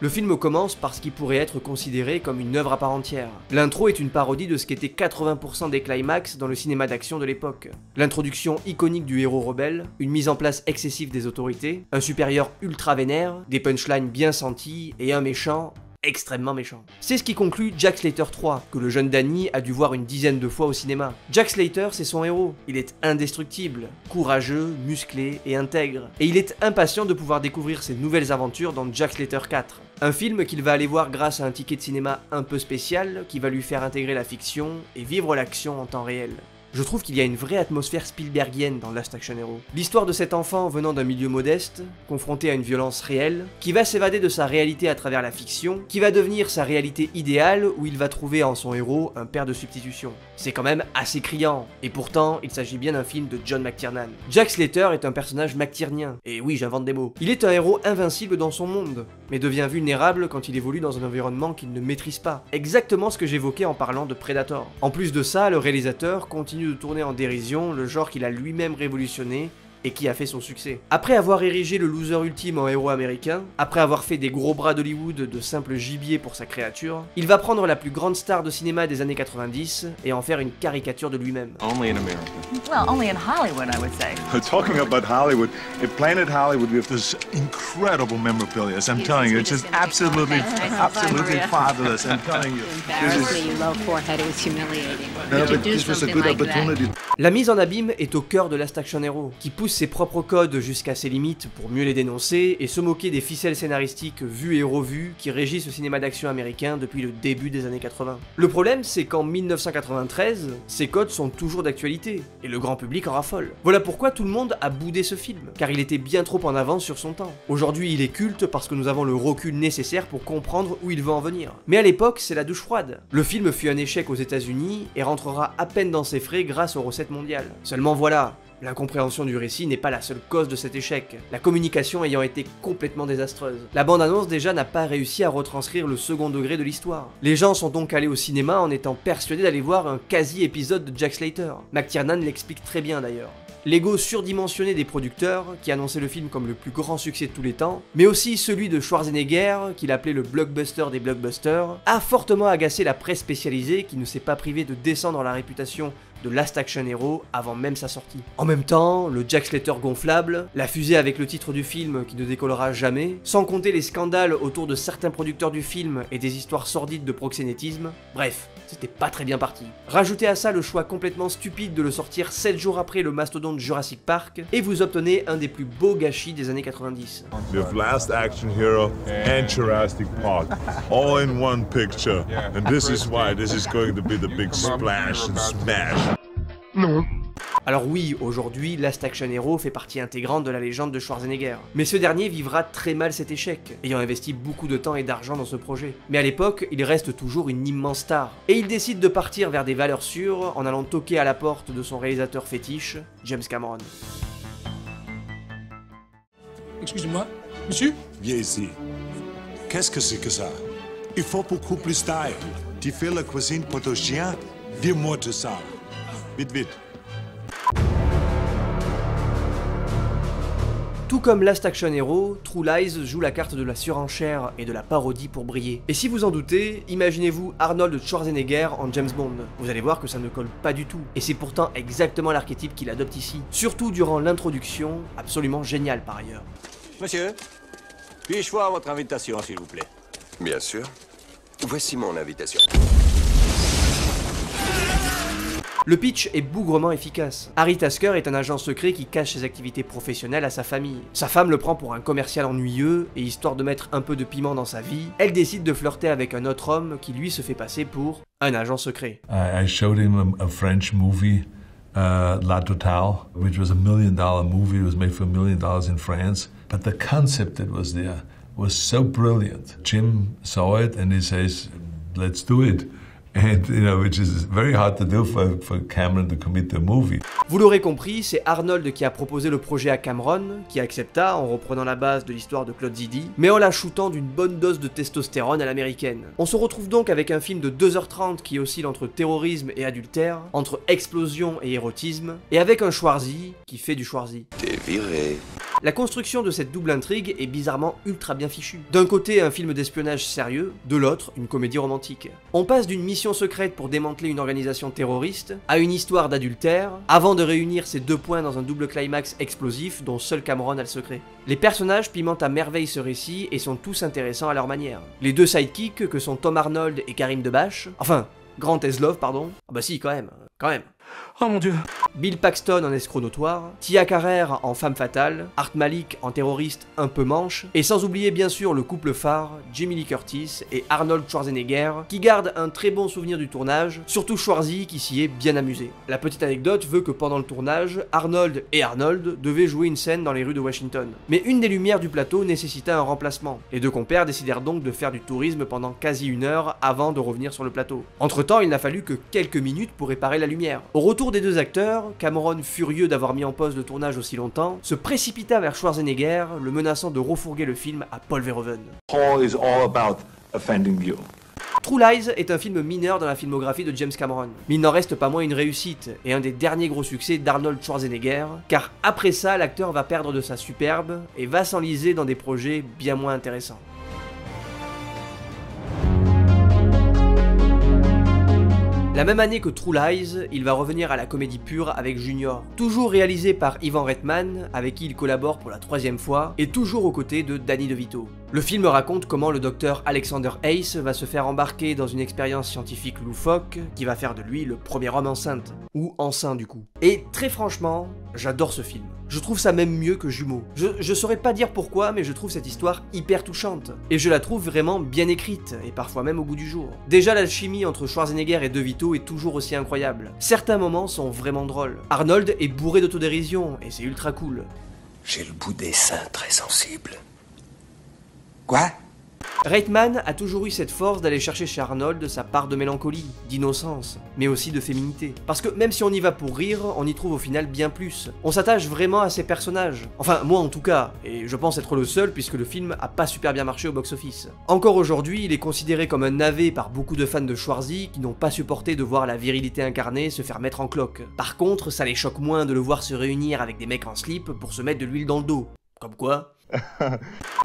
Le film commence parce qu'il pourrait être considéré comme une œuvre à part entière. L'intro est une parodie de ce qu'étaient 80% des climax dans le cinéma d'action de l'époque. L'introduction iconique du héros rebelle, une mise en place excessive des autorités, un supérieur ultra vénère, des punchlines bien senties et un méchant extrêmement méchant. C'est ce qui conclut Jack Slater 3, que le jeune Danny a dû voir une dizaine de fois au cinéma. Jack Slater, c'est son héros. Il est indestructible, courageux, musclé et intègre. Et il est impatient de pouvoir découvrir ses nouvelles aventures dans Jack Slater 4. Un film qu'il va aller voir grâce à un ticket de cinéma un peu spécial qui va lui faire intégrer la fiction et vivre l'action en temps réel. Je trouve qu'il y a une vraie atmosphère Spielbergienne dans Last Action Hero. L'histoire de cet enfant venant d'un milieu modeste, confronté à une violence réelle, qui va s'évader de sa réalité à travers la fiction, qui va devenir sa réalité idéale où il va trouver en son héros un père de substitution. C'est quand même assez criant, et pourtant il s'agit bien d'un film de John McTiernan. Jack Slater est un personnage McTiernien, et oui j'invente des mots. Il est un héros invincible dans son monde, mais devient vulnérable quand il évolue dans un environnement qu'il ne maîtrise pas. Exactement ce que j'évoquais en parlant de Predator. En plus de ça, le réalisateur continue de tourner en dérision le genre qu'il a lui-même révolutionné et qui a fait son succès. Après avoir érigé le loser ultime en héros américain, après avoir fait des gros bras d'Hollywood de simple gibier pour sa créature, il va prendre la plus grande star de cinéma des années 90 et en faire une caricature de lui-même. Only in America. Well, only in Hollywood, I would say. Talking about Hollywood, at Planet Hollywood we have this incredible memorabilia. I'm telling you, it's just absolutely fabulous. I'm telling you. Embarrassing, you low forehead, it was humiliating. No, but this was a good opportunity. La mise en abîme est au cœur de Last Action Hero, qui pousse ses propres codes jusqu'à ses limites pour mieux les dénoncer et se moquer des ficelles scénaristiques vues et revues qui régissent le cinéma d'action américain depuis le début des années 80. Le problème, c'est qu'en 1993, ces codes sont toujours d'actualité, et le grand public en raffole. Voilà pourquoi tout le monde a boudé ce film, car il était bien trop en avance sur son temps. Aujourd'hui, il est culte parce que nous avons le recul nécessaire pour comprendre où il veut en venir. Mais à l'époque, c'est la douche froide. Le film fut un échec aux États-Unis et rentrera à peine dans ses frais grâce aux recettes mondiales. Seulement voilà, l'incompréhension du récit n'est pas la seule cause de cet échec, la communication ayant été complètement désastreuse. La bande-annonce déjà n'a pas réussi à retranscrire le second degré de l'histoire. Les gens sont donc allés au cinéma en étant persuadés d'aller voir un quasi-épisode de Jack Slater. McTiernan l'explique très bien d'ailleurs. L'ego surdimensionné des producteurs, qui annonçaient le film comme le plus grand succès de tous les temps, mais aussi celui de Schwarzenegger, qu'il appelait le blockbuster des blockbusters, a fortement agacé la presse spécialisée qui ne s'est pas privée de descendre la réputation de Last Action Hero avant même sa sortie. En même temps, le Jack Slater gonflable, la fusée avec le titre du film qui ne décollera jamais, sans compter les scandales autour de certains producteurs du film et des histoires sordides de proxénétisme, bref, c'était pas très bien parti. Rajoutez à ça le choix complètement stupide de le sortir 7 jours après le mastodonte Jurassic Park, et vous obtenez un des plus beaux gâchis des années 90. We have Last Action Hero and Jurassic Park, all in one picture, and this is why this is going to be the big splash and smash. Non. Alors oui, aujourd'hui, Last Action Hero fait partie intégrante de la légende de Schwarzenegger. Mais ce dernier vivra très mal cet échec, ayant investi beaucoup de temps et d'argent dans ce projet. Mais à l'époque, il reste toujours une immense star. Et il décide de partir vers des valeurs sûres en allant toquer à la porte de son réalisateur fétiche, James Cameron. Excusez-moi, monsieur? Viens ici. Qu'est-ce que c'est que ça? Il faut beaucoup plus d'ail. Tu fais la cuisine pour ton chien? Dis-moi tout ça. Vite, vite. Tout comme Last Action Hero, True Lies joue la carte de la surenchère et de la parodie pour briller. Et si vous en doutez, imaginez-vous Arnold Schwarzenegger en James Bond. Vous allez voir que ça ne colle pas du tout. Et c'est pourtant exactement l'archétype qu'il adopte ici. Surtout durant l'introduction, absolument génial par ailleurs. Monsieur, puis-je voir votre invitation, s'il vous plaît? Bien sûr. Voici mon invitation. Le pitch est bougrement efficace. Harry Tasker est un agent secret qui cache ses activités professionnelles à sa famille. Sa femme le prend pour un commercial ennuyeux, et histoire de mettre un peu de piment dans sa vie, elle décide de flirter avec un autre homme qui lui se fait passer pour un agent secret. I showed him a French movie, La Totale, which was $1 million movie. It was made for $1 million in France. But the concept that was there was so brilliant. Jim saw it and he says, let's do it. And, you know, which is very hard to do for Cameron to commit the movie. Vous l'aurez compris, c'est Arnold qui a proposé le projet à Cameron, qui accepta en reprenant la base de l'histoire de Claude Zidi, mais en la shootant d'une bonne dose de testostérone à l'américaine. On se retrouve donc avec un film de 2h30 qui oscille entre terrorisme et adultère, entre explosion et érotisme, et avec un Schwarzy qui fait du Schwarzy. T'es viré. La construction de cette double intrigue est bizarrement ultra bien fichue. D'un côté un film d'espionnage sérieux, de l'autre une comédie romantique. On passe d'une mission secrète pour démanteler une organisation terroriste à une histoire d'adultère, avant de réunir ces deux points dans un double climax explosif dont seul Cameron a le secret. Les personnages pimentent à merveille ce récit et sont tous intéressants à leur manière. Les deux sidekicks que sont Tom Arnold et Karim Debache, enfin, Grant Heslov pardon, ah bah si quand même. Oh mon dieu. Bill Paxton en escroc notoire, Tia Carrère en femme fatale, Art Malik en terroriste un peu manche, et sans oublier bien sûr le couple phare, Jamie Lee Curtis et Arnold Schwarzenegger, qui gardent un très bon souvenir du tournage, surtout Schwarzy qui s'y est bien amusé. La petite anecdote veut que pendant le tournage, Arnold et Arnold devaient jouer une scène dans les rues de Washington. Mais une des lumières du plateau nécessita un remplacement. Les deux compères décidèrent donc de faire du tourisme pendant quasi 1 heure avant de revenir sur le plateau. Entre temps, il n'a fallu que quelques minutes pour réparer la lumière. Au retour des deux acteurs, Cameron, furieux d'avoir mis en pause le tournage aussi longtemps, se précipita vers Schwarzenegger, le menaçant de refourguer le film à Paul Verhoeven. Paul is all about offending you. True Lies est un film mineur dans la filmographie de James Cameron, mais il n'en reste pas moins une réussite et un des derniers gros succès d'Arnold Schwarzenegger, car après ça, l'acteur va perdre de sa superbe et va s'enliser dans des projets bien moins intéressants. La même année que True Lies, il va revenir à la comédie pure avec Junior, toujours réalisé par Ivan Reitman, avec qui il collabore pour la 3e fois, et toujours aux côtés de Danny DeVito. Le film raconte comment le docteur Alexander Ace va se faire embarquer dans une expérience scientifique loufoque qui va faire de lui le premier homme enceinte, ou enceint du coup. Et très franchement, j'adore ce film. Je trouve ça même mieux que Jumeaux. Je saurais pas dire pourquoi, mais je trouve cette histoire hyper touchante. Et je la trouve vraiment bien écrite, et parfois même au goût du jour. Déjà l'alchimie entre Schwarzenegger et DeVito est toujours aussi incroyable. Certains moments sont vraiment drôles. Arnold est bourré d'autodérision, et c'est ultra cool. J'ai le bout des seins très sensible. Quoi ? Reitman a toujours eu cette force d'aller chercher chez Arnold sa part de mélancolie, d'innocence, mais aussi de féminité. Parce que même si on y va pour rire, on y trouve au final bien plus. On s'attache vraiment à ces personnages. Enfin, moi en tout cas, et je pense être le seul puisque le film a pas super bien marché au box-office. Encore aujourd'hui, il est considéré comme un navet par beaucoup de fans de Schwarzy qui n'ont pas supporté de voir la virilité incarnée se faire mettre en cloque. Par contre, ça les choque moins de le voir se réunir avec des mecs en slip pour se mettre de l'huile dans le dos. Comme quoi.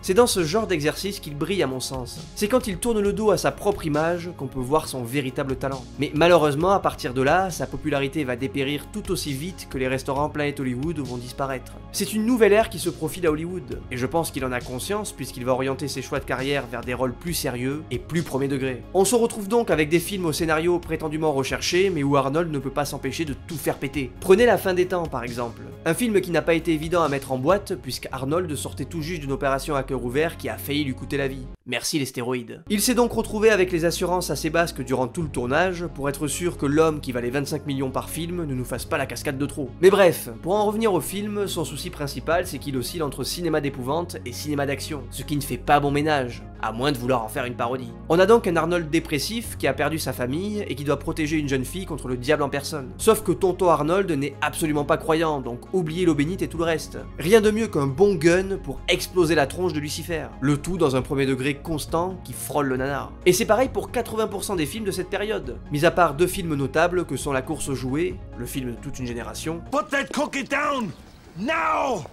C'est dans ce genre d'exercice qu'il brille à mon sens. C'est quand il tourne le dos à sa propre image qu'on peut voir son véritable talent. Mais malheureusement, à partir de là, sa popularité va dépérir tout aussi vite que les restaurants Planet Hollywood vont disparaître. C'est une nouvelle ère qui se profile à Hollywood, et je pense qu'il en a conscience puisqu'il va orienter ses choix de carrière vers des rôles plus sérieux et plus premier degré. On se retrouve donc avec des films au scénario prétendument recherché, mais où Arnold ne peut pas s'empêcher de tout faire péter. Prenez La Fin des Temps par exemple, un film qui n'a pas été évident à mettre en boîte puisque Arnold sortait tout juste d'une opération à cœur ouvert qui a failli lui coûter la vie. Merci les stéroïdes. Il s'est donc retrouvé avec les assurances assez basques durant tout le tournage pour être sûr que l'homme qui valait 25 millions par film ne nous fasse pas la cascade de trop. Mais bref, pour en revenir au film, son souci principal c'est qu'il oscille entre cinéma d'épouvante et cinéma d'action, ce qui ne fait pas bon ménage, à moins de vouloir en faire une parodie. On a donc un Arnold dépressif qui a perdu sa famille et qui doit protéger une jeune fille contre le diable en personne. Sauf que tonton Arnold n'est absolument pas croyant, donc oubliez l'eau bénite et tout le reste. Rien de mieux qu'un bon gun pour exploser la tronche de Lucifer. Le tout dans un premier degré constant qui frôle le nanar. Et c'est pareil pour 80% des films de cette période. Mis à part deux films notables que sont La Course aux jouets, le film de toute une génération, Put that cookie down now!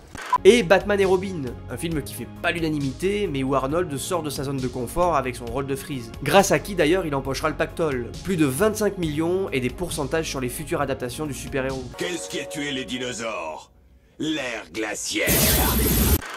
Et Batman et Robin, un film qui fait pas l'unanimité, mais où Arnold sort de sa zone de confort avec son rôle de Freeze. Grâce à qui d'ailleurs il empochera le pactole. Plus de 25 millions et des pourcentages sur les futures adaptations du super-héros. Qu'est-ce qui a tué les dinosaures? L'ère glaciaire.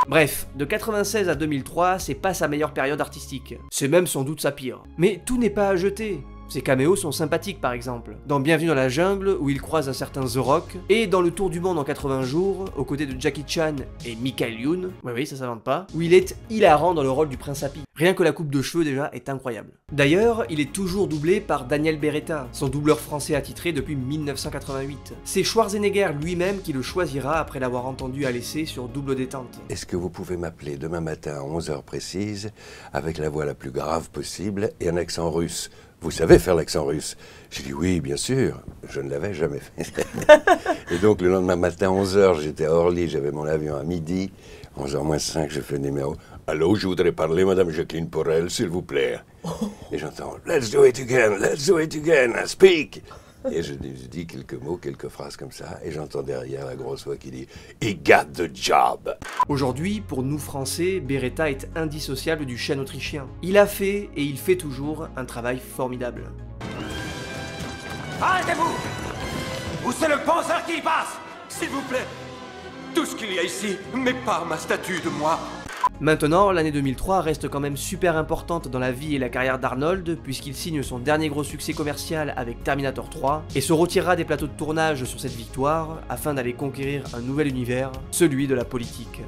Bref, de 96 à 2003, c'est pas sa meilleure période artistique. C'est même sans doute sa pire. Mais tout n'est pas à jeter. Ses caméos sont sympathiques par exemple. Dans Bienvenue dans la jungle, où il croise un certain The Rock, et dans Le Tour du monde en 80 jours, aux côtés de Jackie Chan et Michael Youn, oui ça s'invente pas, où il est hilarant dans le rôle du Prince Happy. Rien que la coupe de cheveux déjà est incroyable. D'ailleurs, il est toujours doublé par Daniel Beretta, son doubleur français attitré depuis 1988. C'est Schwarzenegger lui-même qui le choisira après l'avoir entendu à l'essai sur Double Détente. Est-ce que vous pouvez m'appeler demain matin à 11h précise, avec la voix la plus grave possible et un accent russe? Vous savez faire l'accent russe? J'ai dit oui, bien sûr. Je ne l'avais jamais fait. Et donc le lendemain matin, 11h, j'étais à Orly, j'avais mon avion à midi. 11h moins 5, je fais le numéro. Allô, je voudrais parler, Madame Jacqueline Porel, s'il vous plaît. Et j'entends, let's do it again, speak. Et je dis quelques mots, quelques phrases comme ça, et j'entends derrière la grosse voix qui dit « He got the job ». Aujourd'hui, pour nous Français, Beretta est indissociable du chêne autrichien. Il a fait, et il fait toujours, un travail formidable. Arrêtez-vous! Où c'est le penseur qui y passe? S'il vous plaît! Tout ce qu'il y a ici, mais pas ma statue de moi. Maintenant, l'année 2003 reste quand même super importante dans la vie et la carrière d'Arnold, puisqu'il signe son dernier gros succès commercial avec Terminator 3, et se retirera des plateaux de tournage sur cette victoire, afin d'aller conquérir un nouvel univers, celui de la politique.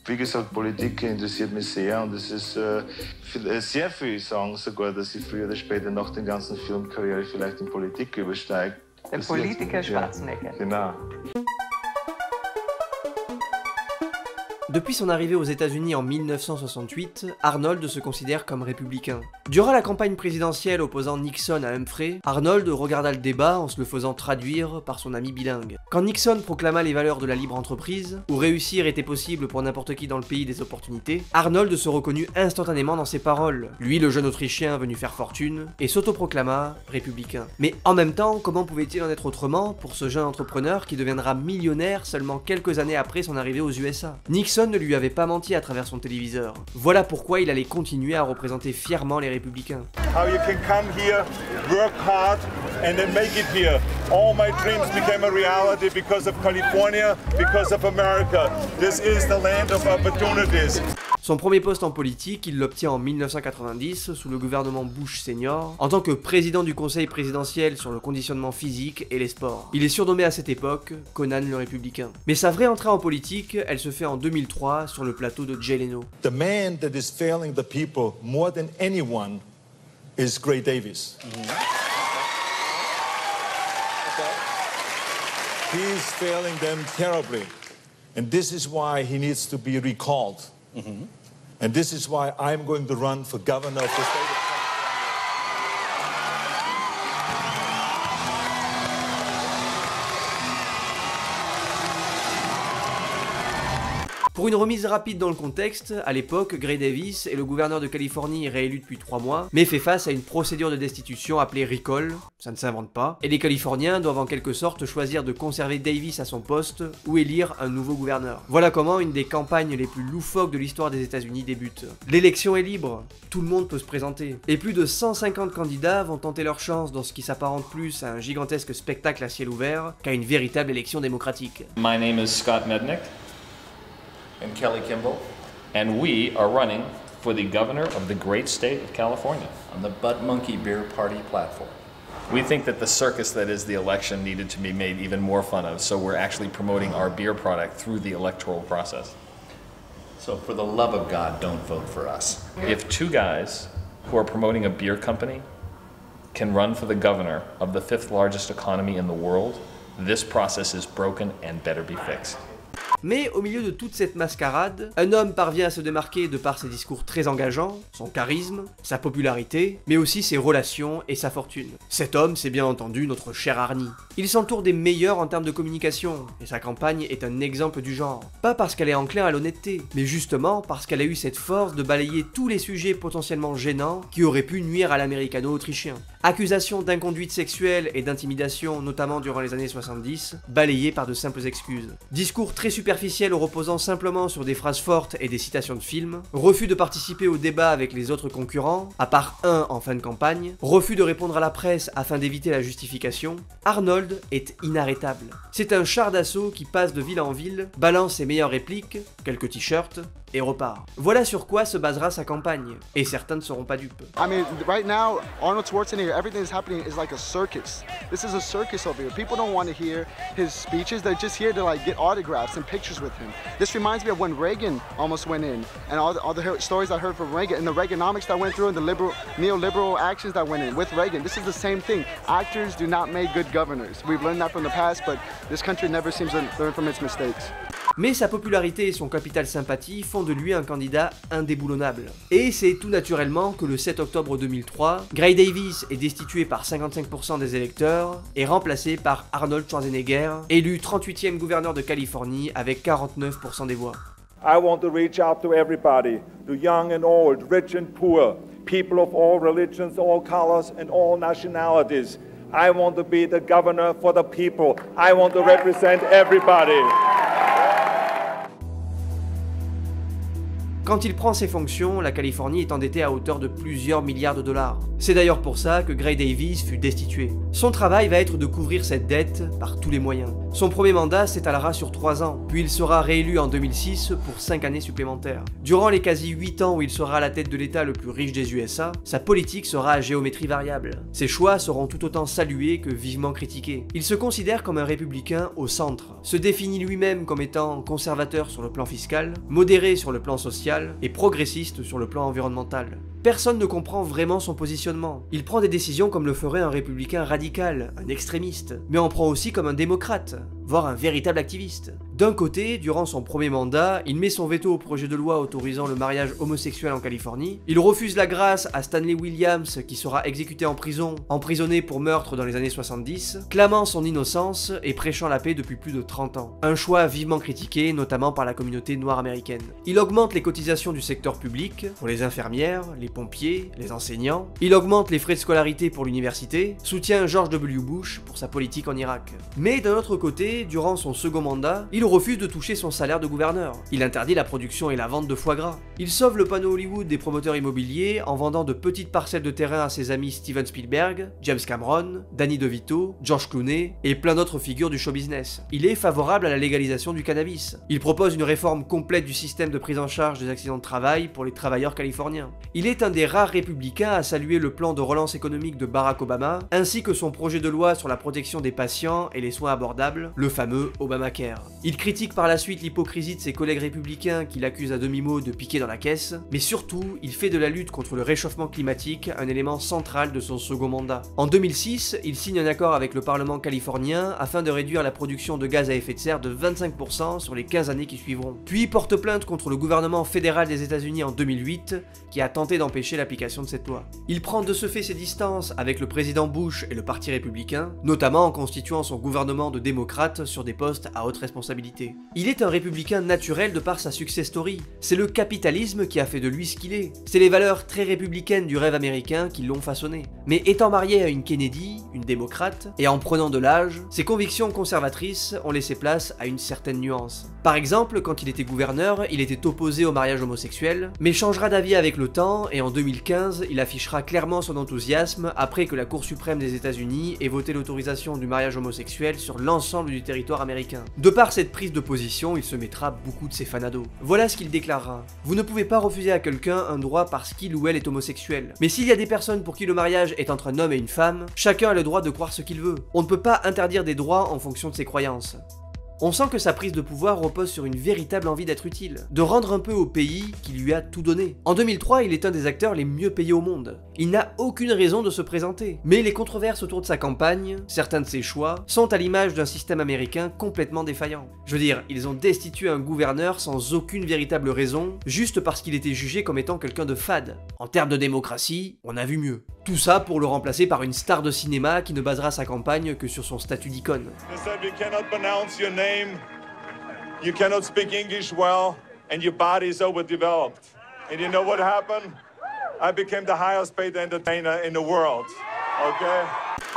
Wie gesagt, Politik interessiert mich sehr und es ist sehr viele sagen sogar, dass ich früher oder später nach der ganzen Filmkarriere vielleicht in Politik übersteige. Der Politiker Schwarzenegger. Genau. Depuis son arrivée aux États-Unis en 1968, Arnold se considère comme républicain. Durant la campagne présidentielle opposant Nixon à Humphrey, Arnold regarda le débat en se le faisant traduire par son ami bilingue. Quand Nixon proclama les valeurs de la libre entreprise, où réussir était possible pour n'importe qui dans le pays des opportunités, Arnold se reconnut instantanément dans ses paroles, lui le jeune Autrichien venu faire fortune, et s'autoproclama républicain. Mais en même temps, comment pouvait-il en être autrement pour ce jeune entrepreneur qui deviendra millionnaire seulement quelques années après son arrivée aux USA? Nixon ne lui avait pas menti à travers son téléviseur. Voilà pourquoi il allait continuer à représenter fièrement les républicains. How you can come here, work hard, and then make it here. All my dreams became a reality because of California, because of America. This is the land of opportunities. Son premier poste en politique, il l'obtient en 1990 sous le gouvernement Bush Senior, en tant que président du conseil présidentiel sur le conditionnement physique et les sports. Il est surnommé à cette époque Conan le républicain. Mais sa vraie entrée en politique, elle se fait en 2003 sur le plateau de Jay Leno. The man that is failing the people more than anyone is Gray Davis. He's failing them terribly. And this is why he needs to be recalled. And this is why I'm going to run for governor of the state of Pour une remise rapide dans le contexte, à l'époque, Gray Davis est le gouverneur de Californie réélu depuis 3 mois, mais fait face à une procédure de destitution appelée recall, ça ne s'invente pas, et les Californiens doivent en quelque sorte choisir de conserver Davis à son poste ou élire un nouveau gouverneur. Voilà comment une des campagnes les plus loufoques de l'histoire des États-Unis débute. L'élection est libre, tout le monde peut se présenter, et plus de 150 candidats vont tenter leur chance dans ce qui s'apparente plus à un gigantesque spectacle à ciel ouvert qu'à une véritable élection démocratique. My name is Scott Mednick. And Kelly Kimball, and we are running for the governor of the great state of California on the Butt Monkey Beer Party platform. We think that the circus that is the election needed to be made even more fun of, so we're actually promoting our beer product through the electoral process. So for the love of God, don't vote for us. If two guys who are promoting a beer company can run for the governor of the 5th largest economy in the world, this process is broken and better be fixed. Mais au milieu de toute cette mascarade, un homme parvient à se démarquer de par ses discours très engageants, son charisme, sa popularité, mais aussi ses relations et sa fortune. Cet homme, c'est bien entendu notre cher Arnie. Il s'entoure des meilleurs en termes de communication, et sa campagne est un exemple du genre. Pas parce qu'elle est enclin à l'honnêteté, mais justement parce qu'elle a eu cette force de balayer tous les sujets potentiellement gênants qui auraient pu nuire à l'américano-autrichien. Accusations d'inconduite sexuelle et d'intimidation, notamment durant les années 70, balayées par de simples excuses. Discours très superficiel reposant simplement sur des phrases fortes et des citations de films, refus de participer au débat avec les autres concurrents, à part un en fin de campagne, refus de répondre à la presse afin d'éviter la justification, Arnold est inarrêtable. C'est un char d'assaut qui passe de ville en ville, balance ses meilleures répliques, quelques t-shirts, et repart. Voilà sur quoi se basera sa campagne, et certains ne seront pas dupes. I mean, right now, Arnold Schwarzenegger, everything that's happening is like a circus. This is a circus over here. People don't want to hear his speeches. They're just here to like get autographs and pictures with him. This reminds me of when Reagan almost went in, and all the stories I heard from Reagan, and the Reaganomics that went through, and the neoliberal actions that went in with Reagan. This is the same thing. Actors do not make good governors. We've learned that from the past, but this country never seems to learn from its mistakes. Mais sa popularité et son capital sympathie font de lui un candidat indéboulonnable. Et c'est tout naturellement que le 7 octobre 2003, Gray Davis est destitué par 55% des électeurs et remplacé par Arnold Schwarzenegger, élu 38e gouverneur de Californie avec 49% des voix. I want to reach out to everybody, to young and old, rich and poor, people of all religions, all colors and all nationalities. I want to be the governor for the people. I want to represent everybody. Quand il prend ses fonctions, la Californie est endettée à hauteur de plusieurs milliards de dollars. C'est d'ailleurs pour ça que Gray Davis fut destitué. Son travail va être de couvrir cette dette par tous les moyens. Son premier mandat s'étalera sur 3 ans, puis il sera réélu en 2006 pour 5 années supplémentaires. Durant les quasi 8 ans où il sera à la tête de l'État le plus riche des USA, sa politique sera à géométrie variable. Ses choix seront tout autant salués que vivement critiqués. Il se considère comme un républicain au centre, se définit lui-même comme étant conservateur sur le plan fiscal, modéré sur le plan social, et progressiste sur le plan environnemental. Personne ne comprend vraiment son positionnement. Il prend des décisions comme le ferait un républicain radical, un extrémiste, mais en prend aussi comme un démocrate, voire un véritable activiste. D'un côté, durant son premier mandat, il met son veto au projet de loi autorisant le mariage homosexuel en Californie, il refuse la grâce à Stanley Williams qui sera exécuté en prison, emprisonné pour meurtre dans les années 70, clamant son innocence et prêchant la paix depuis plus de 30 ans. Un choix vivement critiqué, notamment par la communauté noire américaine. Il augmente les cotisations du secteur public, pour les infirmières, les pompiers, les enseignants, il augmente les frais de scolarité pour l'université, soutient George W. Bush pour sa politique en Irak. Mais d'un autre côté, durant son second mandat, il refuse de toucher son salaire de gouverneur. Il interdit la production et la vente de foie gras. Il sauve le panneau Hollywood des promoteurs immobiliers en vendant de petites parcelles de terrain à ses amis Steven Spielberg, James Cameron, Danny DeVito, George Clooney et plein d'autres figures du show business. Il est favorable à la légalisation du cannabis. Il propose une réforme complète du système de prise en charge des accidents de travail pour les travailleurs californiens. Il est un des rares républicains à saluer le plan de relance économique de Barack Obama, ainsi que son projet de loi sur la protection des patients et les soins abordables, le fameux Obamacare. Il critique par la suite l'hypocrisie de ses collègues républicains qu'il accuse à demi-mot de piquer dans la caisse, mais surtout, il fait de la lutte contre le réchauffement climatique un élément central de son second mandat. En 2006, il signe un accord avec le Parlement californien afin de réduire la production de gaz à effet de serre de 25% sur les 15 années qui suivront. Puis porte plainte contre le gouvernement fédéral des États-Unis en 2008, qui a tenté d'empêcher l'application de cette loi. Il prend de ce fait ses distances avec le président Bush et le parti républicain, notamment en constituant son gouvernement de démocrates sur des postes à haute responsabilité. Il est un républicain naturel de par sa success story. C'est le capitalisme qui a fait de lui ce qu'il est. C'est les valeurs très républicaines du rêve américain qui l'ont façonné. Mais étant marié à une Kennedy, une démocrate, et en prenant de l'âge, ses convictions conservatrices ont laissé place à une certaine nuance. Par exemple, quand il était gouverneur, il était opposé au mariage homosexuel, mais changera d'avis avec le temps et en 2015, il affichera clairement son enthousiasme après que la Cour suprême des États-Unis ait voté l'autorisation du mariage homosexuel sur l'ensemble du territoire américain. De par cette prise de position, il se mettra beaucoup de ses fanados. Voilà ce qu'il déclarera. Vous ne pouvez pas refuser à quelqu'un un droit parce qu'il ou elle est homosexuel. Mais s'il y a des personnes pour qui le mariage est entre un homme et une femme, chacun a le droit de croire ce qu'il veut. On ne peut pas interdire des droits en fonction de ses croyances. On sent que sa prise de pouvoir repose sur une véritable envie d'être utile, de rendre un peu au pays qui lui a tout donné. En 2003, il est un des acteurs les mieux payés au monde. Il n'a aucune raison de se présenter. Mais les controverses autour de sa campagne, certains de ses choix, sont à l'image d'un système américain complètement défaillant. Je veux dire, ils ont destitué un gouverneur sans aucune véritable raison, juste parce qu'il était jugé comme étant quelqu'un de fade. En termes de démocratie, on a vu mieux. Tout ça pour le remplacer par une star de cinéma qui ne basera sa campagne que sur son statut d'icône. You cannot speak English well, and your body is overdeveloped. And you know what happened? I became the highest paid entertainer in the world. Okay?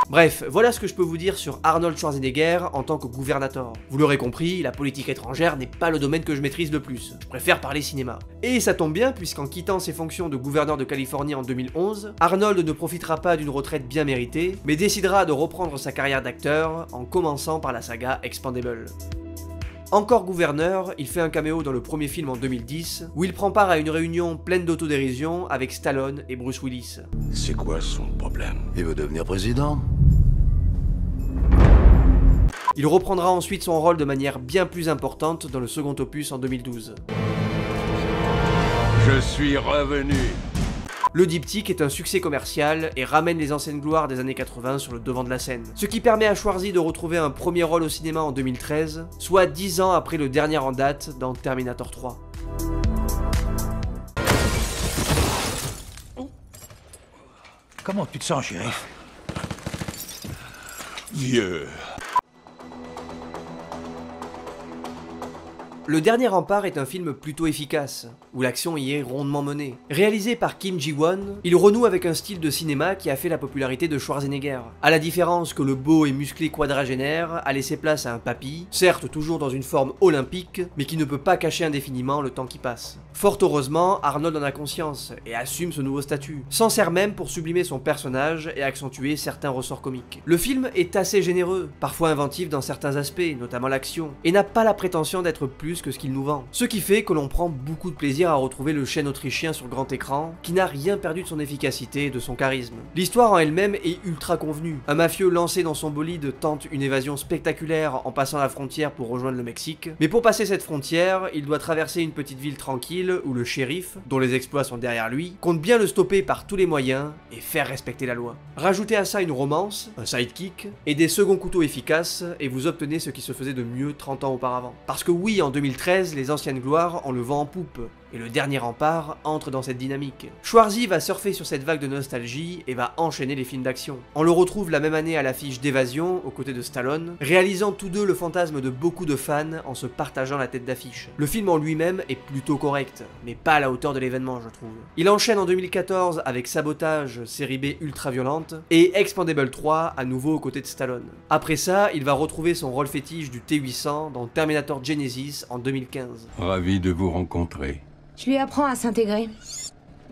Bref, voilà ce que je peux vous dire sur Arnold Schwarzenegger en tant que gouvernateur. Vous l'aurez compris, la politique étrangère n'est pas le domaine que je maîtrise le plus. Je préfère parler cinéma. Et ça tombe bien puisqu'en quittant ses fonctions de gouverneur de Californie en 2011, Arnold ne profitera pas d'une retraite bien méritée, mais décidera de reprendre sa carrière d'acteur en commençant par la saga Expendables. Encore gouverneur, il fait un caméo dans le premier film en 2010, où il prend part à une réunion pleine d'autodérision avec Stallone et Bruce Willis. C'est quoi son problème? Il veut devenir président? Il reprendra ensuite son rôle de manière bien plus importante dans le second opus en 2012. Je suis revenu. Le diptyque est un succès commercial et ramène les anciennes gloires des années 80 sur le devant de la scène. Ce qui permet à Schwarzy de retrouver un premier rôle au cinéma en 2013, soit 10 ans après le dernier en date dans Terminator 3. Comment tu te sens, shérif? Vieux. Le Dernier Rempart est un film plutôt efficace, où l'action y est rondement menée. Réalisé par Kim Ji-won, il renoue avec un style de cinéma qui a fait la popularité de Schwarzenegger. À la différence que le beau et musclé quadragénaire a laissé place à un papy, certes toujours dans une forme olympique, mais qui ne peut pas cacher indéfiniment le temps qui passe. Fort heureusement, Arnold en a conscience et assume ce nouveau statut, s'en sert même pour sublimer son personnage et accentuer certains ressorts comiques. Le film est assez généreux, parfois inventif dans certains aspects, notamment l'action, et n'a pas la prétention d'être plus que ce qu'il nous vend. Ce qui fait que l'on prend beaucoup de plaisir à retrouver le chêne autrichien sur grand écran, qui n'a rien perdu de son efficacité et de son charisme. L'histoire en elle-même est ultra convenue. Un mafieux lancé dans son bolide tente une évasion spectaculaire en passant la frontière pour rejoindre le Mexique, mais pour passer cette frontière, il doit traverser une petite ville tranquille où le shérif, dont les exploits sont derrière lui, compte bien le stopper par tous les moyens et faire respecter la loi. Rajoutez à ça une romance, un sidekick, et des seconds couteaux efficaces, et vous obtenez ce qui se faisait de mieux 30 ans auparavant. Parce que oui, en 2013, les anciennes gloires ont le vent en poupe, et le Dernier Rempart entre dans cette dynamique. Schwarzy va surfer sur cette vague de nostalgie et va enchaîner les films d'action. On le retrouve la même année à l'affiche d'Évasion, aux côtés de Stallone, réalisant tous deux le fantasme de beaucoup de fans en se partageant la tête d'affiche. Le film en lui-même est plutôt correct, mais pas à la hauteur de l'événement, je trouve. Il enchaîne en 2014 avec Sabotage, série B ultra violente, et Expendables 3, à nouveau aux côtés de Stallone. Après ça, il va retrouver son rôle fétiche du T-800 dans Terminator Genesis en 2015. Ravi de vous rencontrer. Je lui apprends à s'intégrer.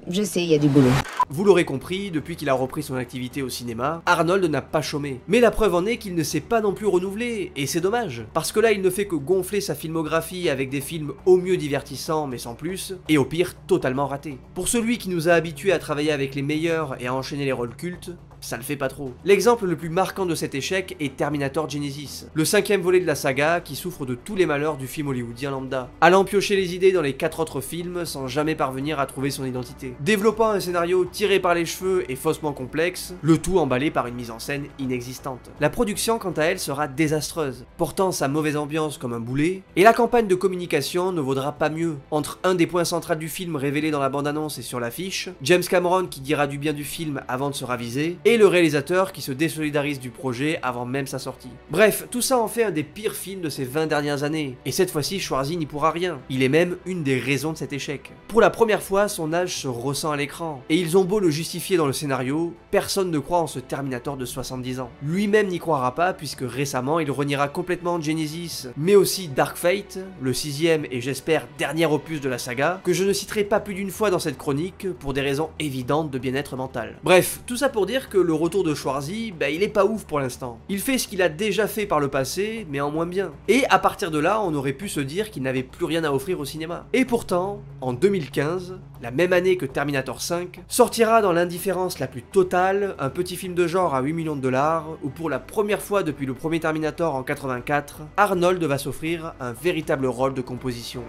Je sais, il y a du boulot. Vous l'aurez compris, depuis qu'il a repris son activité au cinéma, Arnold n'a pas chômé. Mais la preuve en est qu'il ne s'est pas non plus renouvelé, et c'est dommage. Parce que là, il ne fait que gonfler sa filmographie avec des films au mieux divertissants, mais sans plus, et au pire, totalement ratés. Pour celui qui nous a habitués à travailler avec les meilleurs et à enchaîner les rôles cultes, ça le fait pas trop. L'exemple le plus marquant de cet échec est Terminator Genesis, le 5e volet de la saga qui souffre de tous les malheurs du film hollywoodien lambda, allant piocher les idées dans les 4 autres films sans jamais parvenir à trouver son identité, développant un scénario tiré par les cheveux et faussement complexe, le tout emballé par une mise en scène inexistante. La production quant à elle sera désastreuse, portant sa mauvaise ambiance comme un boulet, et la campagne de communication ne vaudra pas mieux. Entre un des points centraux du film révélé dans la bande-annonce et sur l'affiche, James Cameron qui dira du bien du film avant de se raviser, et le réalisateur qui se désolidarise du projet avant même sa sortie. Bref, tout ça en fait un des pires films de ces 20 dernières années, et cette fois-ci Schwarzy n'y pourra rien. Il est même une des raisons de cet échec. Pour la première fois, son âge se ressent à l'écran, et ils ont beau le justifier dans le scénario, personne ne croit en ce Terminator de 70 ans. Lui-même n'y croira pas puisque récemment il reniera complètement Genesis, mais aussi Dark Fate, le 6e et j'espère dernier opus de la saga, que je ne citerai pas plus d'une fois dans cette chronique pour des raisons évidentes de bien-être mental. Bref, tout ça pour dire que le retour de Schwarzy, il est pas ouf pour l'instant. Il fait ce qu'il a déjà fait par le passé, mais en moins bien. Et à partir de là, on aurait pu se dire qu'il n'avait plus rien à offrir au cinéma. Et pourtant, en 2015, la même année que Terminator 5, sortira dans l'indifférence la plus totale un petit film de genre à 8 millions de dollars, où pour la première fois depuis le premier Terminator en 84, Arnold va s'offrir un véritable rôle de composition.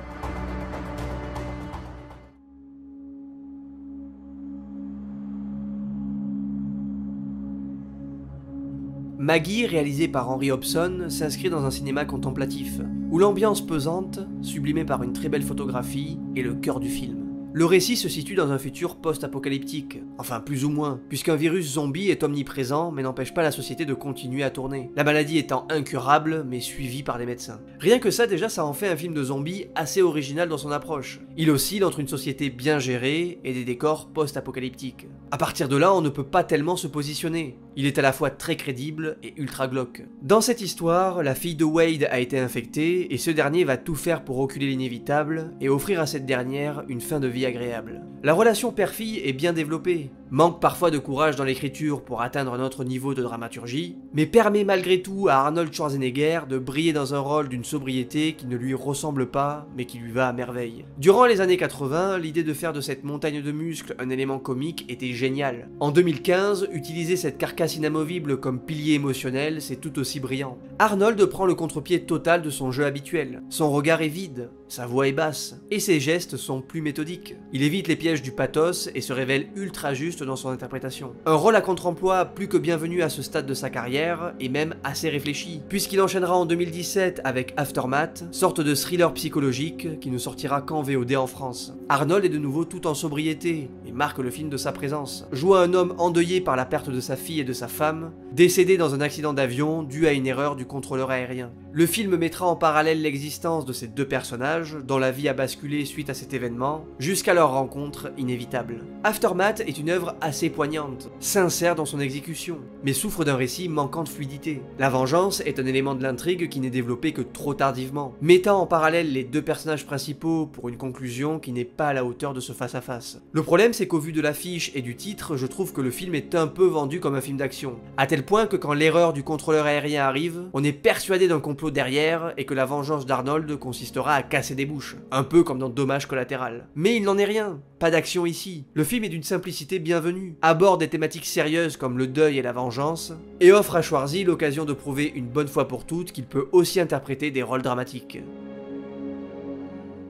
Maggie, réalisé par Henry Hobson, s'inscrit dans un cinéma contemplatif, où l'ambiance pesante, sublimée par une très belle photographie, est le cœur du film. Le récit se situe dans un futur post-apocalyptique, enfin plus ou moins, puisqu'un virus zombie est omniprésent mais n'empêche pas la société de continuer à tourner, la maladie étant incurable mais suivie par des médecins. Rien que ça déjà ça en fait un film de zombies assez original dans son approche. Il oscille entre une société bien gérée et des décors post-apocalyptiques. À partir de là on ne peut pas tellement se positionner, il est à la fois très crédible et ultra glauque. Dans cette histoire, la fille de Wade a été infectée et ce dernier va tout faire pour reculer l'inévitable et offrir à cette dernière une fin de vie agréable. La relation père-fille est bien développée, manque parfois de courage dans l'écriture pour atteindre un autre niveau de dramaturgie, mais permet malgré tout à Arnold Schwarzenegger de briller dans un rôle d'une sobriété qui ne lui ressemble pas, mais qui lui va à merveille. Durant les années 80, l'idée de faire de cette montagne de muscles un élément comique était géniale. En 2015, utiliser cette carcasse inamovible comme pilier émotionnel, c'est tout aussi brillant. Arnold prend le contre-pied total de son jeu habituel. Son regard est vide, sa voix est basse, et ses gestes sont plus méthodiques. Il évite les pièges du pathos et se révèle ultra juste dans son interprétation. Un rôle à contre-emploi plus que bienvenu à ce stade de sa carrière, et même assez réfléchi, puisqu'il enchaînera en 2017 avec Aftermath, sorte de thriller psychologique qui ne sortira qu'en VOD en France. Arnold est de nouveau tout en sobriété, et marque le film de sa présence. Joue un homme endeuillé par la perte de sa fille et de sa femme, décédé dans un accident d'avion dû à une erreur du contrôleur aérien. Le film mettra en parallèle l'existence de ces deux personnages, dont la vie a basculé suite à cet événement, jusqu'à leur rencontre inévitable. Aftermath est une œuvre assez poignante, sincère dans son exécution, mais souffre d'un récit manquant de fluidité. La vengeance est un élément de l'intrigue qui n'est développé que trop tardivement, mettant en parallèle les deux personnages principaux pour une conclusion qui n'est pas à la hauteur de ce face-à-face. Le problème, c'est qu'au vu de l'affiche et du titre, je trouve que le film est un peu vendu comme un film d'action, à tel point que quand l'erreur du contrôleur aérien arrive, on est persuadé d'un complot derrière et que la vengeance d'Arnold consistera à casser des bouches, un peu comme dans Dommage collatéral. Mais il n'en est rien, pas d'action ici. Le film est d'une simplicité bienvenue, aborde des thématiques sérieuses comme le deuil et la vengeance, et offre à Schwarzy l'occasion de prouver une bonne fois pour toutes qu'il peut aussi interpréter des rôles dramatiques.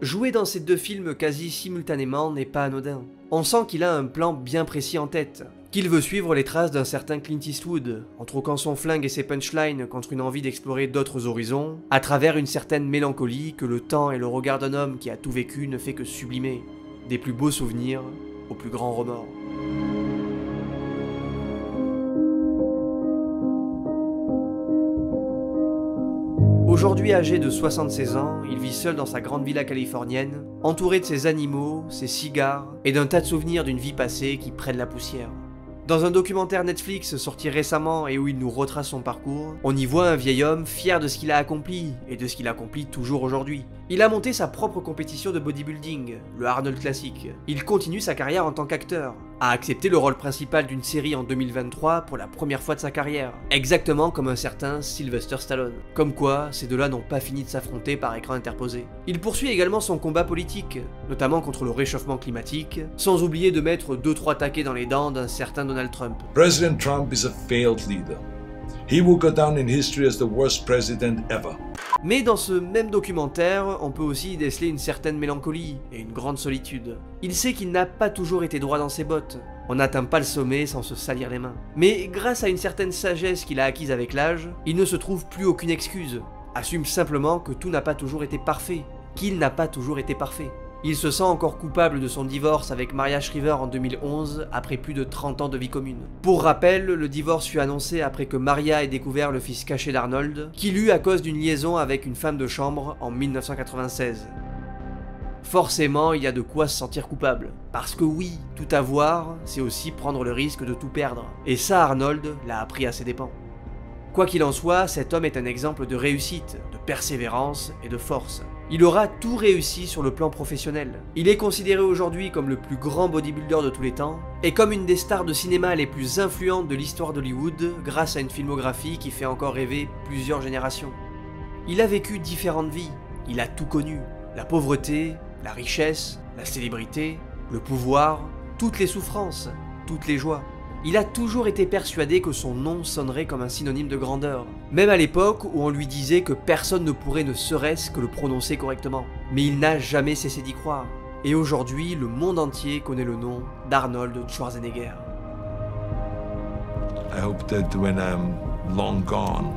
Jouer dans ces deux films quasi simultanément n'est pas anodin. On sent qu'il a un plan bien précis en tête, qu'il veut suivre les traces d'un certain Clint Eastwood, en troquant son flingue et ses punchlines contre une envie d'explorer d'autres horizons, à travers une certaine mélancolie que le temps et le regard d'un homme qui a tout vécu ne fait que sublimer, des plus beaux souvenirs aux plus grands remords. Aujourd'hui âgé de 76 ans, il vit seul dans sa grande villa californienne, entouré de ses animaux, ses cigares et d'un tas de souvenirs d'une vie passée qui prennent la poussière. Dans un documentaire Netflix sorti récemment et où il nous retrace son parcours, on y voit un vieil homme fier de ce qu'il a accompli et de ce qu'il accomplit toujours aujourd'hui. Il a monté sa propre compétition de bodybuilding, le Arnold Classic. Il continue sa carrière en tant qu'acteur, a accepté le rôle principal d'une série en 2023 pour la première fois de sa carrière, exactement comme un certain Sylvester Stallone. Comme quoi, ces deux-là n'ont pas fini de s'affronter par écran interposé. Il poursuit également son combat politique, notamment contre le réchauffement climatique, sans oublier de mettre 2-3 taquets dans les dents d'un certain Donald Trump. President Trump is a failed leader. He will go down in history as the worst president ever. Mais dans ce même documentaire, on peut aussi y déceler une certaine mélancolie et une grande solitude. Il sait qu'il n'a pas toujours été droit dans ses bottes. On n'atteint pas le sommet sans se salir les mains. Mais grâce à une certaine sagesse qu'il a acquise avec l'âge, il ne se trouve plus aucune excuse. Assume simplement que tout n'a pas toujours été parfait, qu'il n'a pas toujours été parfait. Il se sent encore coupable de son divorce avec Maria Shriver en 2011, après plus de 30 ans de vie commune. Pour rappel, le divorce fut annoncé après que Maria ait découvert le fils caché d'Arnold, qu'il eut à cause d'une liaison avec une femme de chambre en 1996. Forcément, il y a de quoi se sentir coupable. Parce que oui, tout avoir, c'est aussi prendre le risque de tout perdre. Et ça, Arnold l'a appris à ses dépens. Quoi qu'il en soit, cet homme est un exemple de réussite, de persévérance et de force. Il aura tout réussi sur le plan professionnel. Il est considéré aujourd'hui comme le plus grand bodybuilder de tous les temps, et comme une des stars de cinéma les plus influentes de l'histoire d'Hollywood, grâce à une filmographie qui fait encore rêver plusieurs générations. Il a vécu différentes vies, il a tout connu, la pauvreté, la richesse, la célébrité, le pouvoir, toutes les souffrances, toutes les joies. Il a toujours été persuadé que son nom sonnerait comme un synonyme de grandeur, même à l'époque où on lui disait que personne ne pourrait ne serait-ce que le prononcer correctement. Mais il n'a jamais cessé d'y croire. Et aujourd'hui, le monde entier connaît le nom d'Arnold Schwarzenegger. I hope that when I'm long gone,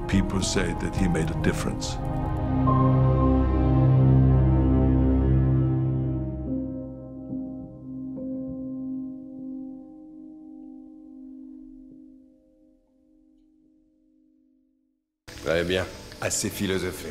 people say that he made a difference. Très bien. Assez philosophé.